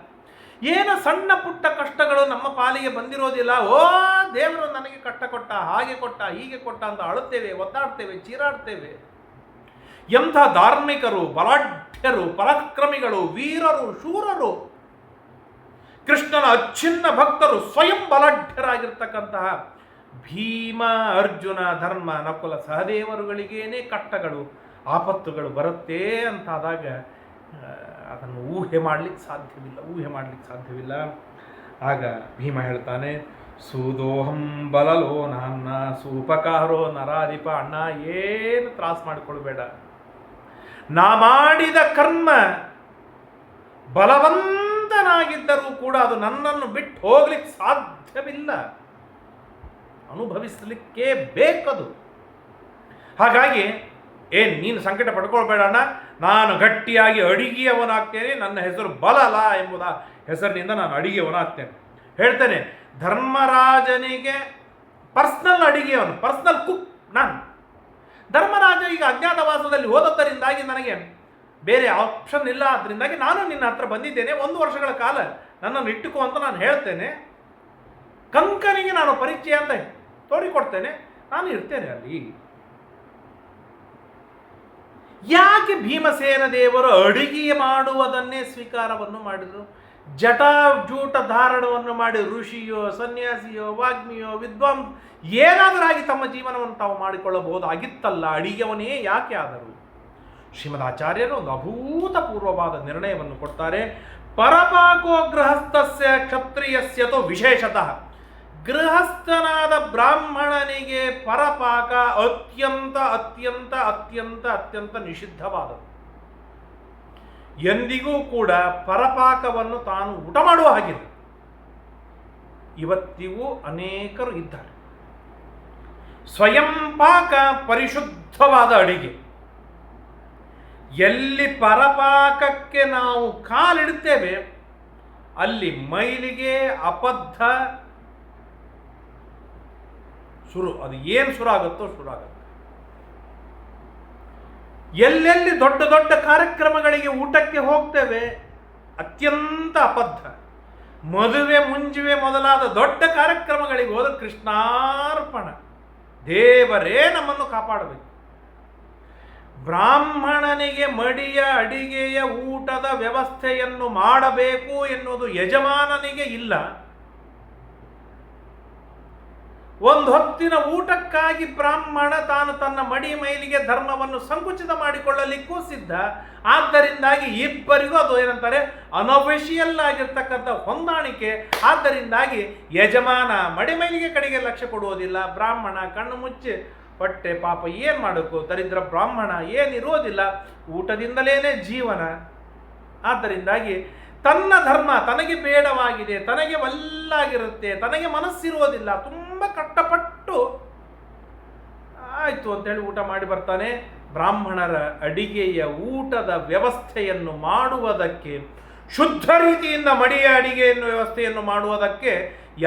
ಏನು ಸಣ್ಣ ಪುಟ್ಟ ಕಷ್ಟಗಳು ನಮ್ಮ ಪಾಲಿಗೆ ಬಂದಿರೋದಿಲ್ಲ. ಓ ದೇವರು ನನಗೆ ಕಷ್ಟ ಕೊಟ್ಟ, ಹಾಗೆ ಕೊಟ್ಟ, ಹೀಗೆ ಕೊಟ್ಟ ಅಂತ ಅಳುತ್ತೇವೆ, ಒದ್ದಾಡ್ತೇವೆ, ಚೀರಾಡ್ತೇವೆ. ಎಂಥ ಧಾರ್ಮಿಕರು, ಬಲಾಢ್ಯರು, ಪರಾಕ್ರಮಿಗಳು, ವೀರರು, ಶೂರರು, ಕೃಷ್ಣನ ಅಚ್ಛಿನ್ನ ಭಕ್ತರು, ಸ್ವಯಂ ಬಲಾಢ್ಯರಾಗಿರ್ತಕ್ಕಂತಹ ಭೀಮ, ಅರ್ಜುನ, ಧರ್ಮ, ನಕುಲ ಸಹದೇವರುಗಳಿಗೇನೆ ಕಷ್ಟಗಳು, ಆಪತ್ತುಗಳು ಬರುತ್ತೆ ಅಂತಾದಾಗ ಅದನ್ನು ಊಹೆ ಮಾಡಲಿಕ್ಕೆ ಸಾಧ್ಯವಿಲ್ಲ. ಆಗ ಭೀಮ ಹೇಳ್ತಾನೆ, ಸೂದೋಹಂ ಬಲಲೋ ನಾನ್ನ ಸೂಪಕಾರೋ ನರಾಧಿಪ. ಅಣ್ಣ, ಏನು ತ್ರಾಸ ಮಾಡಿಕೊಳ್ಬೇಡ. ನಾ ಮಾಡಿದ ಕರ್ಮ ಬಲವಂತನಾಗಿದ್ದರೂ ಕೂಡ ಅದು ನನ್ನನ್ನು ಬಿಟ್ಟು ಹೋಗ್ಲಿಕ್ಕೆ ಸಾಧ್ಯವಿಲ್ಲ, ಅನುಭವಿಸಲಿಕ್ಕೆ ಬೇಕದು. ಹಾಗಾಗಿ ನೀನು ಸಂಕಟ ಪಡ್ಕೊಳ್ಬೇಡ ಅಣ್ಣ, ನಾನು ಗಟ್ಟಿಯಾಗಿ ಅಡಿಗೆಯವನಾಗ್ತೇನೆ. ನನ್ನ ಹೆಸರು ಬಲಲ ಎಂಬುದ ಹೆಸರಿನಿಂದ ನಾನು ಅಡಿಗೆಯವನಾಗ್ತೇನೆ. ಹೇಳ್ತೇನೆ, ಧರ್ಮರಾಜನಿಗೆ ಪರ್ಸ್ನಲ್ ಅಡಿಗೆಯವನು, ಪರ್ಸ್ನಲ್ ಕುಕ್ ನಾನು. ಧರ್ಮರಾಜ ಈಗ ಅಜ್ಞಾತವಾಸದಲ್ಲಿ ಹೋದದ್ದರಿಂದಾಗಿ ನನಗೆ ಬೇರೆ ಆಪ್ಷನ್ ಇಲ್ಲ. ಅದರಿಂದಾಗಿ ನಾನು ನಿನ್ನ ಹತ್ರ ಬಂದಿದ್ದೇನೆ. 1 ವರ್ಷಗಳ ಕಾಲ ನನ್ನನ್ನು ಇಟ್ಟುಕೋ ಅಂತ ನಾನು ಹೇಳ್ತೇನೆ. ಕಂಕನಿಗೆ ನಾನು ಪರಿಚಯ ಅಂತ ತೋರಿಕೊಡ್ತೇನೆ, ನಾನು ಇರ್ತೇನೆ ಅಲ್ಲಿ. ಯಾಕೆ ಭೀಮಸೇನ ದೇವರು ಅಡಿಗೆ ಮಾಡುವುದನ್ನೇ ಸ್ವೀಕಾರವನ್ನು ಮಾಡಿದರು? ಜಟಾಜೂಟ ಧಾರಣವನ್ನು ಮಾಡಿ ಋಷಿಯೋ ಸನ್ಯಾಸಿಯೋ ವಾಗ್ಮಿಯೋ ವಿದ್ವಾಂಸ ಏನಾದರಾಗಿ ತಮ್ಮ ಜೀವನವನ್ನು ತಾವು ಮಾಡಿಕೊಳ್ಳಬಹುದಾಗಿತ್ತಲ್ಲ, ಅಡಿಗೆವನೇ ಯಾಕೆ ಆದರು? ಶ್ರೀಮದಾಚಾರ್ಯರು ಒಂದು ಅಭೂತಪೂರ್ವವಾದ ನಿರ್ಣಯವನ್ನು ಕೊಡ್ತಾರೆ. ಪರಪಾಕೋ ಗೃಹಸ್ಥಸ್ಯ ಕ್ಷತ್ರಿಯಸ್ಯತೋ ವಿಶೇಷತಃ. ಗೃಹಸ್ಥನಾದ ಬ್ರಾಹ್ಮಣನಿಗೆ ಪರಪಾಕ ಅತ್ಯಂತ ಅತ್ಯಂತ ಅತ್ಯಂತ ಅತ್ಯಂತ ನಿಷಿದ್ಧವಾದದ್ದು. ಎಂದಿಗೂ ಕೂಡ ಪರಪಾಕವನ್ನು ತಾನು ಊಟ ಮಾಡುವ ಹಾಗಿಲ್ಲ. ಇವತ್ತಿಗೂ ಅನೇಕರು ಇದ್ದಾರೆ. ಸ್ವಯಂ ಪಾಕ ಪರಿಶುದ್ಧವಾದ ಅಡಿಗೆ. ಎಲ್ಲಿ ಪರಪಾಕಕ್ಕೆ ನಾವು ಕಾಲಿಡುತ್ತೇವೆ ಅಲ್ಲಿ ಮೈಲಿಗೆ ಅಬದ್ಧ ಶುರು. ಅದು ಏನು ಶುರು ಆಗುತ್ತೋ ಶುರು ಆಗುತ್ತೆ. ಎಲ್ಲೆಲ್ಲಿ ದೊಡ್ಡ ದೊಡ್ಡ ಕಾರ್ಯಕ್ರಮಗಳಿಗೆ ಊಟಕ್ಕೆ ಹೋಗ್ತೇವೆ ಅತ್ಯಂತ ಅಬದ್ಧ. ಮದುವೆ ಮುಂಜುವೆ ಮೊದಲಾದ ದೊಡ್ಡ ಕಾರ್ಯಕ್ರಮಗಳಿಗೆ ಹೋದ ಕೃಷ್ಣಾರ್ಪಣ. ದೇವರೇ ನಮ್ಮನ್ನು ಕಾಪಾಡಬೇಕು. ಬ್ರಾಹ್ಮಣನಿಗೆ ಮಡಿಯ ಅಡಿಗೆಯ ಊಟದ ವ್ಯವಸ್ಥೆಯನ್ನು ಮಾಡಬೇಕು ಎನ್ನುವುದು ಯಜಮಾನನಿಗೆ ಇಲ್ಲ. ಒಂದು ಹೊತ್ತಿನ ಊಟಕ್ಕಾಗಿ ಬ್ರಾಹ್ಮಣ ತಾನು ತನ್ನ ಮಡಿ ಮೈಲಿಗೆ ಧರ್ಮವನ್ನು ಸಂಕುಚಿತ ಮಾಡಿಕೊಳ್ಳಲಿಕ್ಕೂ ಸಿದ್ಧ. ಆದ್ದರಿಂದಾಗಿ ಇಬ್ಬರಿಗೂ ಅದು ಏನಂತಾರೆ, ಅನಫಿಷಿಯಲ್ ಆಗಿರ್ತಕ್ಕಂಥ ಹೊಂದಾಣಿಕೆ. ಆದ್ದರಿಂದಾಗಿ ಯಜಮಾನ ಮಡಿ ಮೈಲಿಗೆ ಕಡೆಗೆ ಲಕ್ಷ್ಯ ಕೊಡುವುದಿಲ್ಲ. ಬ್ರಾಹ್ಮಣ ಕಣ್ಣು ಮುಚ್ಚಿ ಹೊಟ್ಟೆ ಪಾಪ ಏನು ಮಾಡಬೇಕು, ದರಿದ್ರ ಬ್ರಾಹ್ಮಣ ಏನಿರೋದಿಲ್ಲ, ಊಟದಿಂದಲೇ ಜೀವನ. ಆದ್ದರಿಂದಾಗಿ ತನ್ನ ಧರ್ಮ ತನಗೆ ಬೇಡವಾಗಿದೆ, ತನಗೆ ವಲ್ಲಾಗಿರುತ್ತೆ, ತನಗೆ ಮನಸ್ಸಿರುವುದಿಲ್ಲ, ತುಂಬ ಕಷ್ಟಪಟ್ಟು ಆಯಿತು ಅಂತೇಳಿ ಊಟ ಮಾಡಿ ಬರ್ತಾನೆ. ಬ್ರಾಹ್ಮಣರ ಅಡಿಗೆಯ ಊಟದ ವ್ಯವಸ್ಥೆಯನ್ನು ಮಾಡುವುದಕ್ಕೆ, ಶುದ್ಧ ರೀತಿಯಿಂದ ಮಡಿಯ ಅಡಿಗೆಯನ್ನು ವ್ಯವಸ್ಥೆಯನ್ನು ಮಾಡುವುದಕ್ಕೆ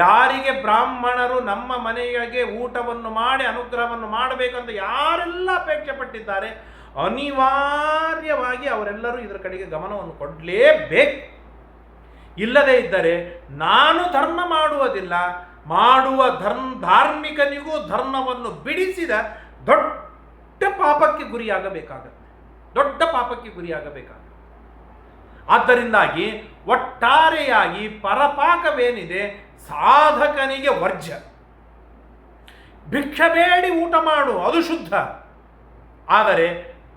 ಯಾರಿಗೆ ಬ್ರಾಹ್ಮಣರು ನಮ್ಮ ಮನೆಗೆ ಊಟವನ್ನು ಮಾಡಿ ಅನುಗ್ರಹವನ್ನು ಮಾಡಬೇಕಂತ ಯಾರೆಲ್ಲ ಅಪೇಕ್ಷೆ ಪಟ್ಟಿದ್ದಾರೆ, ಅನಿವಾರ್ಯವಾಗಿ ಅವರೆಲ್ಲರೂ ಇದರ ಕಡೆಗೆ ಗಮನವನ್ನು ಕೊಡಲೇಬೇಕು. ಇಲ್ಲದೇ ಇದ್ದರೆ ನಾನು ಧರ್ಮ ಮಾಡುವುದಿಲ್ಲ, ಮಾಡುವ ಧಾರ್ಮಿಕನಿಗೂ ಧರ್ಮವನ್ನು ಬಿಡಿಸಿದ ದೊಡ್ಡ ಪಾಪಕ್ಕೆ ಗುರಿಯಾಗಬೇಕಾಗತ್ತೆ, ದೊಡ್ಡ ಪಾಪಕ್ಕೆ ಗುರಿಯಾಗಬೇಕಾಗತ್ತೆ. ಆದ್ದರಿಂದಾಗಿ ಒಟ್ಟಾರೆಯಾಗಿ ಪರಪಾಕವೇನಿದೆ ಸಾಧಕನಿಗೆ ವರ್ಜ್ಯ. ಭಿಕ್ಷೆ ಬೇಡಿ ಊಟ ಮಾಡು, ಅದು ಶುದ್ಧ. ಆದರೆ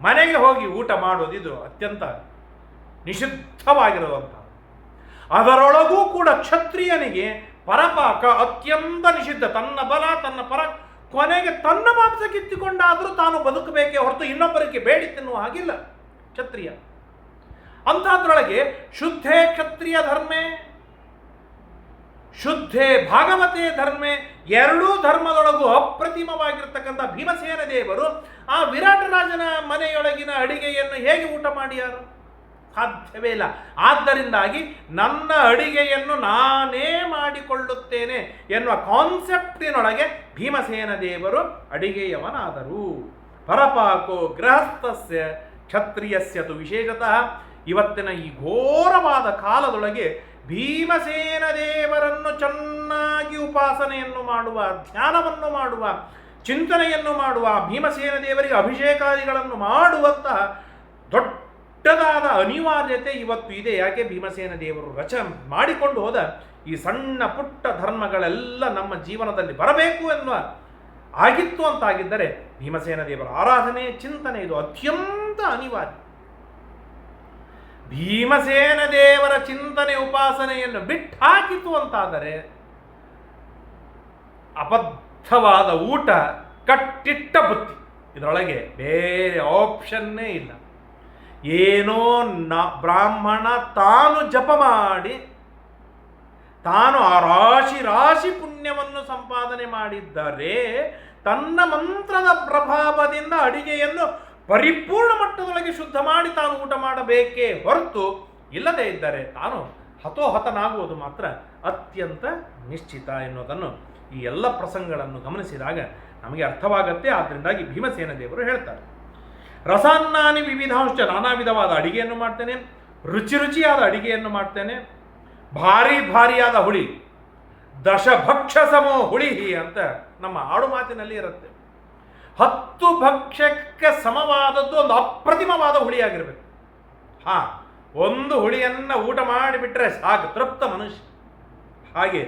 ಮನೆಗೆ ಹೋಗಿ ಊಟ ಮಾಡೋದು ಇದು ಅತ್ಯಂತ ನಿಷಿದ್ಧವಾಗಿರುವಂಥ. ಅದರೊಳಗೂ ಕೂಡ ಕ್ಷತ್ರಿಯನಿಗೆ ಪರಪಾಕ ಅತ್ಯಂತ ನಿಷಿದ್ಧ. ತನ್ನ ಬಲ ತನ್ನ ಪರ, ಕೊನೆಗೆ ತನ್ನ ಮಾಂಸ ಕಿತ್ತಿಕೊಂಡಾದರೂ ತಾನು ಬದುಕಬೇಕೇ ಹೊರತು ಇನ್ನೊಬ್ಬರಿಗೆ ಬೇಡಿ ತಿನ್ನುವ ಹಾಗಿಲ್ಲ ಕ್ಷತ್ರಿಯ. ಅಂಥದ್ರೊಳಗೆ ಶುದ್ಧೇ ಕ್ಷತ್ರಿಯ ಧರ್ಮೇ ಶುದ್ಧೇ ಭಾಗವತೆ ಧರ್ಮೇ, ಎರಡೂ ಧರ್ಮದೊಳಗೂ ಅಪ್ರತಿಮವಾಗಿರ್ತಕ್ಕಂಥ ಭೀಮಸೇನ ದೇವರು ಆ ವಿರಾಟರಾಜನ ಮನೆಯೊಳಗಿನ ಅಡಿಗೆಯನ್ನು ಹೇಗೆ ಊಟ ಮಾಡಿಯಾರು? ಸಾಧ್ಯವೇ ಇಲ್ಲ. ಆದ್ದರಿಂದಾಗಿ ನನ್ನ ಅಡಿಗೆಯನ್ನು ನಾನೇ ಮಾಡಿಕೊಳ್ಳುತ್ತೇನೆ ಎನ್ನುವ ಕಾನ್ಸೆಪ್ಟಿನೊಳಗೆ ಭೀಮಸೇನ ದೇವರು ಅಡಿಗೆಯವನಾದರು. ಪರಪಾಕೋ ಗೃಹಸ್ಥಸ್ಯ ಕ್ಷತ್ರಿಯಸ್ಯತು ವಿಶೇಷತಃ. ಇವತ್ತಿನ ಈ ಘೋರವಾದ ಕಾಲದೊಳಗೆ ಭೀಮಸೇನ ದೇವರನ್ನು ಚೆನ್ನಾಗಿ ಉಪಾಸನೆಯನ್ನು ಮಾಡುವ, ಧ್ಯಾನವನ್ನು ಮಾಡುವ, ಚಿಂತನೆಯನ್ನು ಮಾಡುವ, ಭೀಮಸೇನ ದೇವರಿಗೆ ಅಭಿಷೇಕಾದಿಗಳನ್ನು ಮಾಡುವಂತಹ ದೊಡ್ಡದಾದ ಅನಿವಾರ್ಯತೆ ಇವತ್ತು ಇದೆ. ಯಾಕೆ? ಭೀಮಸೇನ ದೇವರು ಮಾಡಿಕೊಂಡು ಹೋದ ಈ ಸಣ್ಣ ಪುಟ್ಟ ಧರ್ಮಗಳೆಲ್ಲ ನಮ್ಮ ಜೀವನದಲ್ಲಿ ಬರಬೇಕು ಎನ್ನುವ ಆಗಿತ್ತು ಅಂತಾಗಿದ್ದರೆ ಭೀಮಸೇನ ದೇವರ ಆರಾಧನೆ, ಚಿಂತನೆ ಇದು ಅತ್ಯಂತ ಅನಿವಾರ್ಯ. ಭೀಮಸೇನ ದೇವರ ಚಿಂತನೆ ಉಪಾಸನೆಯನ್ನು ಬಿಟ್ಟು ಹಾಕಿತು ಅಂತಾದರೆ ಅಬದ್ಧವಾದ ಊಟ, ಕಟ್ಟಿಟ್ಟ ಬುತ್ತಿ, ಇದರೊಳಗೆ ಬೇರೆ ಆಪ್ಷನ್ನೇ ಇಲ್ಲ. ಏನೋ ಬ್ರಾಹ್ಮಣ ತಾನು ಜಪ ಮಾಡಿ ತಾನು ಆ ರಾಶಿ ರಾಶಿ ಪುಣ್ಯವನ್ನು ಸಂಪಾದನೆ ಮಾಡಿದ್ದರೆ ತನ್ನ ಮಂತ್ರದ ಪ್ರಭಾವದಿಂದ ಅಡಿಗೆಯನ್ನು ಪರಿಪೂರ್ಣ ಮಟ್ಟದೊಳಗೆ ಶುದ್ಧ ಮಾಡಿ ತಾನು ಊಟ ಮಾಡಬೇಕೇ ಹೊರತು ಇಲ್ಲದೇ ಇದ್ದರೆ ತಾನು ಹತೋಹತನಾಗುವುದು ಮಾತ್ರ ಅತ್ಯಂತ ನಿಶ್ಚಿತ ಎನ್ನುವುದನ್ನು ಈ ಎಲ್ಲ ಪ್ರಸಂಗಗಳನ್ನು ಗಮನಿಸಿದಾಗ ನಮಗೆ ಅರ್ಥವಾಗತ್ತೆ. ಆದ್ದರಿಂದಾಗಿ ಭೀಮಸೇನ ದೇವರು ಹೇಳ್ತಾರೆ, ರಸಾನ್ನಾನಿ ವಿವಿಧಾಂಶ, ನಾನಾ ವಿಧವಾದ ಅಡಿಗೆಯನ್ನು ಮಾಡ್ತೇನೆ, ರುಚಿ ರುಚಿಯಾದ ಅಡಿಗೆಯನ್ನು ಮಾಡ್ತೇನೆ, ಭಾರಿ ಭಾರಿಯಾದ ಹುಳಿ, ದಶಭಕ್ಷ ಸಮೋ ಹುಳಿ ಅಂತ ನಮ್ಮ ಆಡು ಮಾತಿನಲ್ಲಿ ಇರುತ್ತೆ. 10 ಭಕ್ಷ್ಯಕ್ಕೆ ಸಮವಾದದ್ದು ಒಂದು ಅಪ್ರತಿಮವಾದ ಹುಳಿಯಾಗಿರ್ಬೇಕು. ಒಂದು ಹುಳಿಯನ್ನು ಊಟ ಮಾಡಿಬಿಟ್ರೆ ಸಾಕು, ತೃಪ್ತ ಮನುಷ್ಯ. ಹಾಗೆ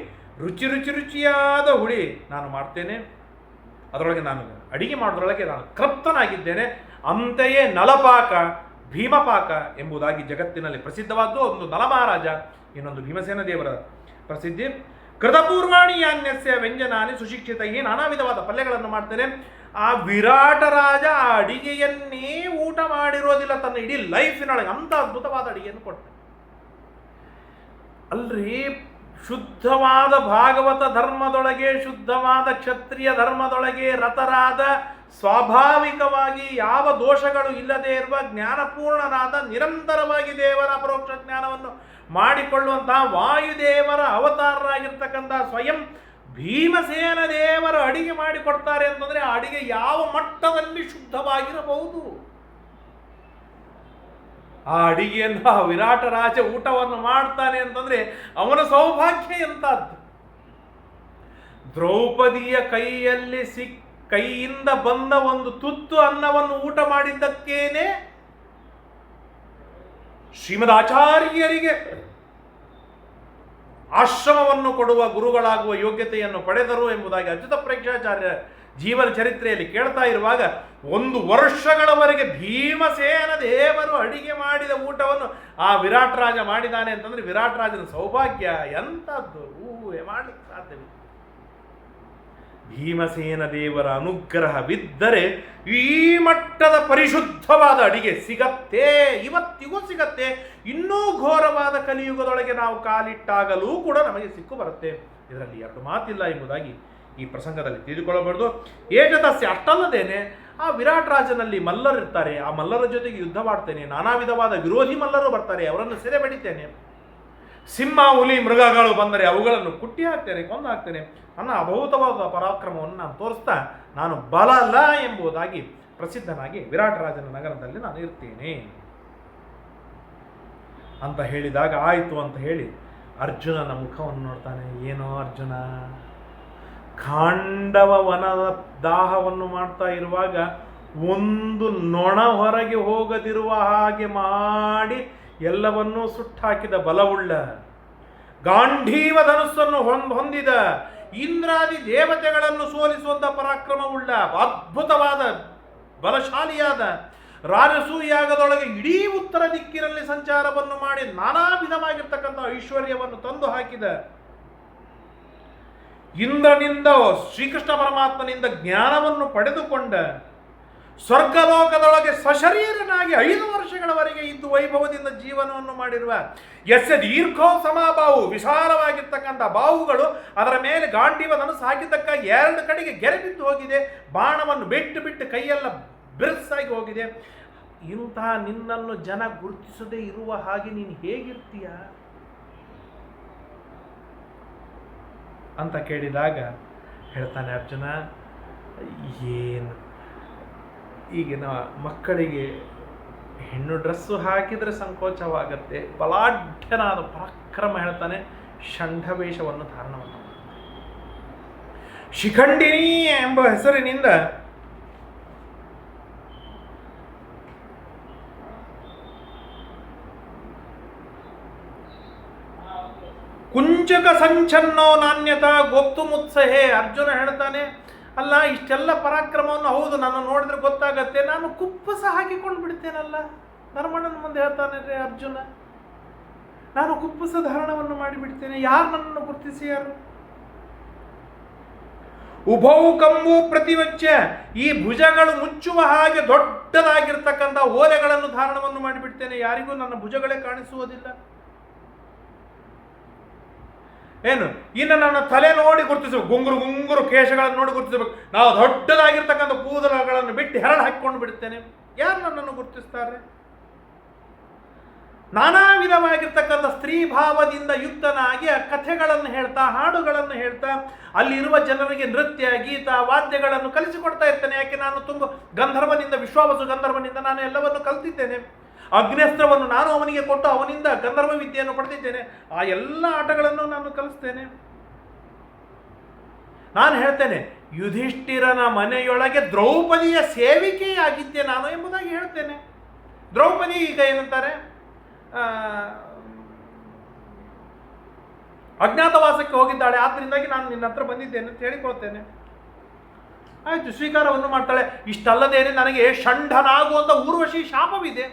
ರುಚಿ ರುಚಿ ರುಚಿಯಾದ ಹುಳಿ ನಾನು ಮಾಡ್ತೇನೆ, ಅದರೊಳಗೆ ನಾನು ಅಡಿಗೆ ಮಾಡೋದ್ರೊಳಗೆ ನಾನು ತೃಪ್ತನಾಗಿದ್ದೇನೆ. ಅಂತೆಯೇ ನಲಪಾಕ, ಭೀಮಪಾಕ ಎಂಬುದಾಗಿ ಜಗತ್ತಿನಲ್ಲಿ ಪ್ರಸಿದ್ಧವಾದ್ದು. ಒಂದು ನಲಮಹಾರಾಜ, ಇನ್ನೊಂದು ಭೀಮಸೇನ ದೇವರ ಪ್ರಸಿದ್ಧಿ. ಕೃತಪೂರ್ವಾಣಿ ಯಾನ್ಯಸ್ಯ ವ್ಯಂಜನಾನಿ ಸುಶಿಕ್ಷಿತ, ನಾನಾ ವಿಧವಾದ ಪಲ್ಯಗಳನ್ನು ಮಾಡ್ತೇನೆ. ಆ ವಿರಾಟ ರಾಜ ಆ ಅಡಿಗೆಯನ್ನೇ ಊಟ ಮಾಡಿರೋದಿಲ್ಲ ತನ್ನ ಇಡೀ ಲೈಫಿನೊಳಗೆ, ಅಂತ ಅದ್ಭುತವಾದ ಅಡಿಗೆಯನ್ನು ಕೊಡ್ತಾನೆ. ಅಲ್ರಿ, ಶುದ್ಧವಾದ ಭಾಗವತ ಧರ್ಮದೊಳಗೆ, ಶುದ್ಧವಾದ ಕ್ಷತ್ರಿಯ ಧರ್ಮದೊಳಗೆ ರತರಾದ, ಸ್ವಾಭಾವಿಕವಾಗಿ ಯಾವ ದೋಷಗಳು ಇಲ್ಲದೆ ಇರುವ ಜ್ಞಾನಪೂರ್ಣರಾದ, ನಿರಂತರವಾಗಿ ದೇವರ ಪರೋಕ್ಷ ಜ್ಞಾನವನ್ನು ಮಾಡಿಕೊಳ್ಳುವಂತಹ ವಾಯುದೇವರ ಅವತಾರರಾಗಿರ್ತಕ್ಕಂತಹ ಸ್ವಯಂ ಭೀಮಸೇನ ದೇವರು ಅಡಿಗೆ ಮಾಡಿಕೊಡ್ತಾರೆ ಅಂತಂದ್ರೆ ಆ ಅಡಿಗೆ ಯಾವ ಮಟ್ಟದಲ್ಲಿ ಶುದ್ಧವಾಗಿರಬಹುದು? ಆ ಅಡಿಗೆಯನ್ನು ಆ ವಿರಾಟ ರಾಜ ಊಟವನ್ನು ಮಾಡ್ತಾನೆ ಅಂತಂದ್ರೆ ಅವನ ಸೌಭಾಗ್ಯ ಎಂತದ್ದು. ದ್ರೌಪದಿಯ ಕೈಯಿಂದ ಬಂದ ಒಂದು ತುತ್ತು ಅನ್ನವನ್ನು ಊಟ ಮಾಡಿದ್ದಕ್ಕೇನೆ ಶ್ರೀಮದ್ ಆಚಾರ್ಯರಿಗೆ ಆಶ್ರಮವನ್ನು ಕೊಡುವ ಗುರುಗಳಾಗುವ ಯೋಗ್ಯತೆಯನ್ನು ಪಡೆದರು ಎಂಬುದಾಗಿ ಅಚ್ಯುತ ಪ್ರೇಕ್ಷಾಚಾರ್ಯ ಜೀವನ ಚರಿತ್ರೆಯಲ್ಲಿ ಕೇಳ್ತಾ ಇರುವಾಗ 1 ವರ್ಷಗಳವರೆಗೆ ಭೀಮಸೇನ ದೇವರು ಅಡಿಗೆ ಮಾಡಿದ ಊಟವನ್ನು ಆ ವಿರಾಟ್ ರಾಜ ಮಾಡಿದಾನೆ ಅಂತಂದ್ರೆ ವಿರಾಟ್ ರಾಜನ ಸೌಭಾಗ್ಯ ಎಂಥದ್ದು, ಊಹೆ ಮಾಡಲಿಕ್ಕೆ ಸಾಧ್ಯವಿಲ್ಲ. ಭೀಮಸೇನ ದೇವರ ಅನುಗ್ರಹವಿದ್ದರೆ ಈ ಮಟ್ಟದ ಪರಿಶುದ್ಧವಾದ ಅಡಿಗೆ ಸಿಗತ್ತೆ, ಇವತ್ತಿಗೂ ಸಿಗತ್ತೆ. ಇನ್ನೂ ಘೋರವಾದ ಕಲಿಯುಗದೊಳಗೆ ನಾವು ಕಾಲಿಟ್ಟಾಗಲೂ ಕೂಡ ನಮಗೆ ಸಿಕ್ಕು ಬರುತ್ತೆ. ಇದರಲ್ಲಿ 2 ಮಾತಿಲ್ಲ ಎಂಬುದಾಗಿ ಈ ಪ್ರಸಂಗದಲ್ಲಿ ತಿಳಿದುಕೊಳ್ಳಬಾರದು. ಏಕದಸ್ಯ, ಅಷ್ಟಲ್ಲದೇನೆ ಆ ವಿರಾಟ್ ರಾಜನಲ್ಲಿ ಮಲ್ಲರಿರ್ತಾರೆ, ಆ ಮಲ್ಲರ ಜೊತೆಗೆ ಯುದ್ಧ ಮಾಡ್ತೇನೆ, ನಾನಾ ವಿಧವಾದ ವಿರೋಧಿ ಮಲ್ಲರು ಬರ್ತಾರೆ, ಅವರನ್ನು ಸೆರೆ ಬಡಿತೇನೆ. ಸಿಂಹ, ಹುಲಿ, ಮೃಗಗಳು ಬಂದರೆ ಅವುಗಳನ್ನು ಕುಟ್ಟಿ ಹಾಕ್ತೇನೆ, ಕೊಂದು ಹಾಕ್ತೇನೆ. ನನ್ನ ಅಭೂತವಾದ ಪರಾಕ್ರಮವನ್ನು ನಾನು ತೋರಿಸ್ತಾ ನಾನು ಬಲಲ ಎಂಬುದಾಗಿ ಪ್ರಸಿದ್ಧನಾಗಿ ವಿರಾಟ್ ರಾಜನ ನಗರದಲ್ಲಿ ನಾನು ಇರ್ತೇನೆ ಅಂತ ಹೇಳಿದಾಗ ಆಯಿತು ಅಂತ ಹೇಳಿ ಅರ್ಜುನನ ಮುಖವನ್ನು ನೋಡ್ತಾನೆ. ಏನೋ ಅರ್ಜುನ ಖಾಂಡವ ವನದ ದಾಹವನ್ನು ಮಾಡ್ತಾ ಇರುವಾಗ ಒಂದು ನೊಣ ಹೊರಗೆ ಹೋಗದಿರುವ ಹಾಗೆ ಮಾಡಿ ಎಲ್ಲವನ್ನೂ ಸುಟ್ಟಾಕಿದ ಬಲವುಳ್ಳ, ಗಾಂಧೀವ ಧನುಸ್ಸನ್ನು ಹೊಂದಿದ, ಇಂದ್ರಾದಿ ದೇವತೆಗಳನ್ನು ಸೋಲಿಸುವಂಥ ಪರಾಕ್ರಮವುಳ್ಳ, ಅದ್ಭುತವಾದ ಬಲಶಾಲಿಯಾದ ರಾಜಸೂಯಾಗದೊಳಗೆ ಇಡೀ ಉತ್ತರ ದಿಕ್ಕಿನಲ್ಲಿ ಸಂಚಾರವನ್ನು ಮಾಡಿ ನಾನಾ ವಿಧವಾಗಿರ್ತಕ್ಕಂಥ ಐಶ್ವರ್ಯವನ್ನು ತಂದು ಹಾಕಿದ, ಇಂದ್ರನಿಂದ ಶ್ರೀಕೃಷ್ಣ ಪರಮಾತ್ಮನಿಂದ ಜ್ಞಾನವನ್ನು ಪಡೆದುಕೊಂಡ, ಸ್ವರ್ಗಲೋಕದೊಳಗೆ ಸಶರೀರನಾಗಿ 5 ವರ್ಷಗಳವರೆಗೆ ಇದ್ದು ವೈಭವದಿಂದ ಜೀವನವನ್ನು ಮಾಡಿರುವ, ಯಸ್ಯ ದೀರ್ಘೋ ಸಮಾಬಾಹು, ವಿಶಾಲವಾಗಿರ್ತಕ್ಕಂಥ ಬಾಹುಗಳು, ಅದರ ಮೇಲೆ ಗಾಂಡೀವ ಧನುಸ್ಸು ಹಾಕಿದ್ದಕ್ಕಾಗಿ 2 ಕಡೆಗೆ ಗೆರೆ ಬಿದ್ದು ಹೋಗಿದೆ, ಬಾಣವನ್ನು ಬಿಟ್ಟು ಕೈಯೆಲ್ಲ ಬಿರುಸಾಗಿ ಹೋಗಿದೆ. ಇಂತಹ ನಿನ್ನನ್ನು ಜನ ಗುರುತಿಸದೇ ಇರುವ ಹಾಗೆ ನೀನು ಹೇಗಿರ್ತೀಯ ಅಂತ ಕೇಳಿದಾಗ ಹೇಳ್ತಾನೆ ಅರ್ಜುನ, ಏನು ಈಗಿನ ಮಕ್ಕಳಿಗೆ ಹೆಣ್ಣು ಡ್ರೆಸ್ಸು ಹಾಕಿದರೆ ಸಂಕೋಚವಾಗತ್ತೆ, ಬಲಾಢ್ಯನಾದ ಪರಾಕ್ರಮ ಹೇಳ್ತಾನೆ, ಷಂಢವೇಷವನ್ನು ಧಾರಣವನ್ನು ಶಿಖಂಡಿನಿ ಎಂಬ ಹೆಸರಿನಿಂದ ಕುಂಚಕ ಸಂಚನ್ನೋ ನಾಣ್ಯತ ಗೊತ್ತು ಮುತ್ಸಹೆ. ಅರ್ಜುನ ಹೇಳ್ತಾನೆ, ಅಲ್ಲ ಇಷ್ಟೆಲ್ಲ ಪರಾಕ್ರಮವನ್ನು ಹೌದು ನನ್ನ ನೋಡಿದ್ರೆ ಗೊತ್ತಾಗತ್ತೆ, ನಾನು ಕುಪ್ಪಸ ಹಾಕಿಕೊಂಡು ಬಿಡ್ತೇನಲ್ಲ. ಧರ್ಮಣ್ಣನ ಮುಂದೆ ಹೇಳ್ತಾನೆ ರೀ ಅರ್ಜುನ, ನಾನು ಕುಪ್ಪಸ ಧಾರಣವನ್ನು ಮಾಡಿಬಿಡ್ತೇನೆ, ಯಾರು ನನ್ನನ್ನು ಗುರುತಿಸಿ ಯಾರು? ಉಭೌ ಕಂಬು ಪ್ರತಿವಚ್ಚ, ಈ ಭುಜಗಳು ಮುಚ್ಚುವ ಹಾಗೆ ದೊಡ್ಡದಾಗಿರ್ತಕ್ಕಂಥ ಓಲೆಗಳನ್ನು ಧಾರಣವನ್ನು ಮಾಡಿಬಿಡ್ತೇನೆ, ಯಾರಿಗೂ ನನ್ನ ಭುಜಗಳೇ ಕಾಣಿಸುವುದಿಲ್ಲ. ಏನು ಇನ್ನು ನನ್ನ ತಲೆ ನೋಡಿ ಗುರುತಿಸಬೇಕು, ಗುಂಗುರು ಗುಂಗುರು ಕೇಶಗಳನ್ನು ನೋಡಿ ಗುರುತಿಸಬೇಕು. ನಾವು ದೊಡ್ಡದಾಗಿರ್ತಕ್ಕಂಥ ಕೂದಲುಗಳನ್ನು ಬಿಟ್ಟು ಹೆರಳು ಹಾಕಿಕೊಂಡು ಬಿಡ್ತೇನೆ, ಯಾರು ನನ್ನನ್ನು ಗುರುತಿಸ್ತಾರೆ? ನಾನಾ ವಿಧವಾಗಿರ್ತಕ್ಕಂಥ ಸ್ತ್ರೀ ಭಾವದಿಂದ ಯುಕ್ತನಾಗಿ ಆ ಕಥೆಗಳನ್ನು ಹೇಳ್ತಾ, ಹಾಡುಗಳನ್ನು ಹೇಳ್ತಾ, ಅಲ್ಲಿರುವ ಜನರಿಗೆ ನೃತ್ಯ, ಗೀತ, ವಾದ್ಯಗಳನ್ನು ಕಲಿಸಿಕೊಡ್ತಾ ಇರ್ತೇನೆ. ಯಾಕೆ ನಾನು ತುಂಬ ಗಂಧರ್ವನಿಂದ, ವಿಶ್ವಾವಸು ಗಂಧರ್ವನಿಂದ ನಾನು ಎಲ್ಲವನ್ನು ಕಲ್ತಿದ್ದೇನೆ. ಅಗ್ನಿಸ್ತ್ರವನ್ನು ನಾನು ಅವನಿಗೆ ಕೊಟ್ಟು ಅವನಿಂದ ಗಂಧರ್ವ ವಿದ್ಯೆಯನ್ನು ಪಡೆದಿದ್ದೇನೆ. ಆ ಎಲ್ಲ ಆಟಗಳನ್ನು ನಾನು ಕಲಿಸ್ತೇನೆ. ನಾನು ಹೇಳ್ತೇನೆ, ಯುಧಿಷ್ಠಿರನ ಮನೆಯೊಳಗೆ ದ್ರೌಪದಿಯ ಸೇವಿಕೆಯಾಗಿದ್ದೆ ನಾನು ಎಂಬುದಾಗಿ ಹೇಳ್ತೇನೆ. ದ್ರೌಪದಿ ಈಗ ಏನಂತಾರೆ, ಅಜ್ಞಾತವಾಸಕ್ಕೆ ಹೋಗಿದ್ದಾಳೆ, ಆದ್ದರಿಂದಾಗಿ ನಾನು ನಿನ್ನ ಹತ್ರ ಬಂದಿದ್ದೇನೆ ಅಂತ ಹೇಳಿಕೊಳ್ತೇನೆ. ಆಯಿತು, ಸ್ವೀಕಾರವನ್ನು ಮಾಡ್ತಾಳೆ. ಇಷ್ಟಲ್ಲದೇನೆ ನನಗೆ ಷಂಢನಾಗುವಂಥ ಊರ್ವಶಿ ಶಾಪವಿದೆ.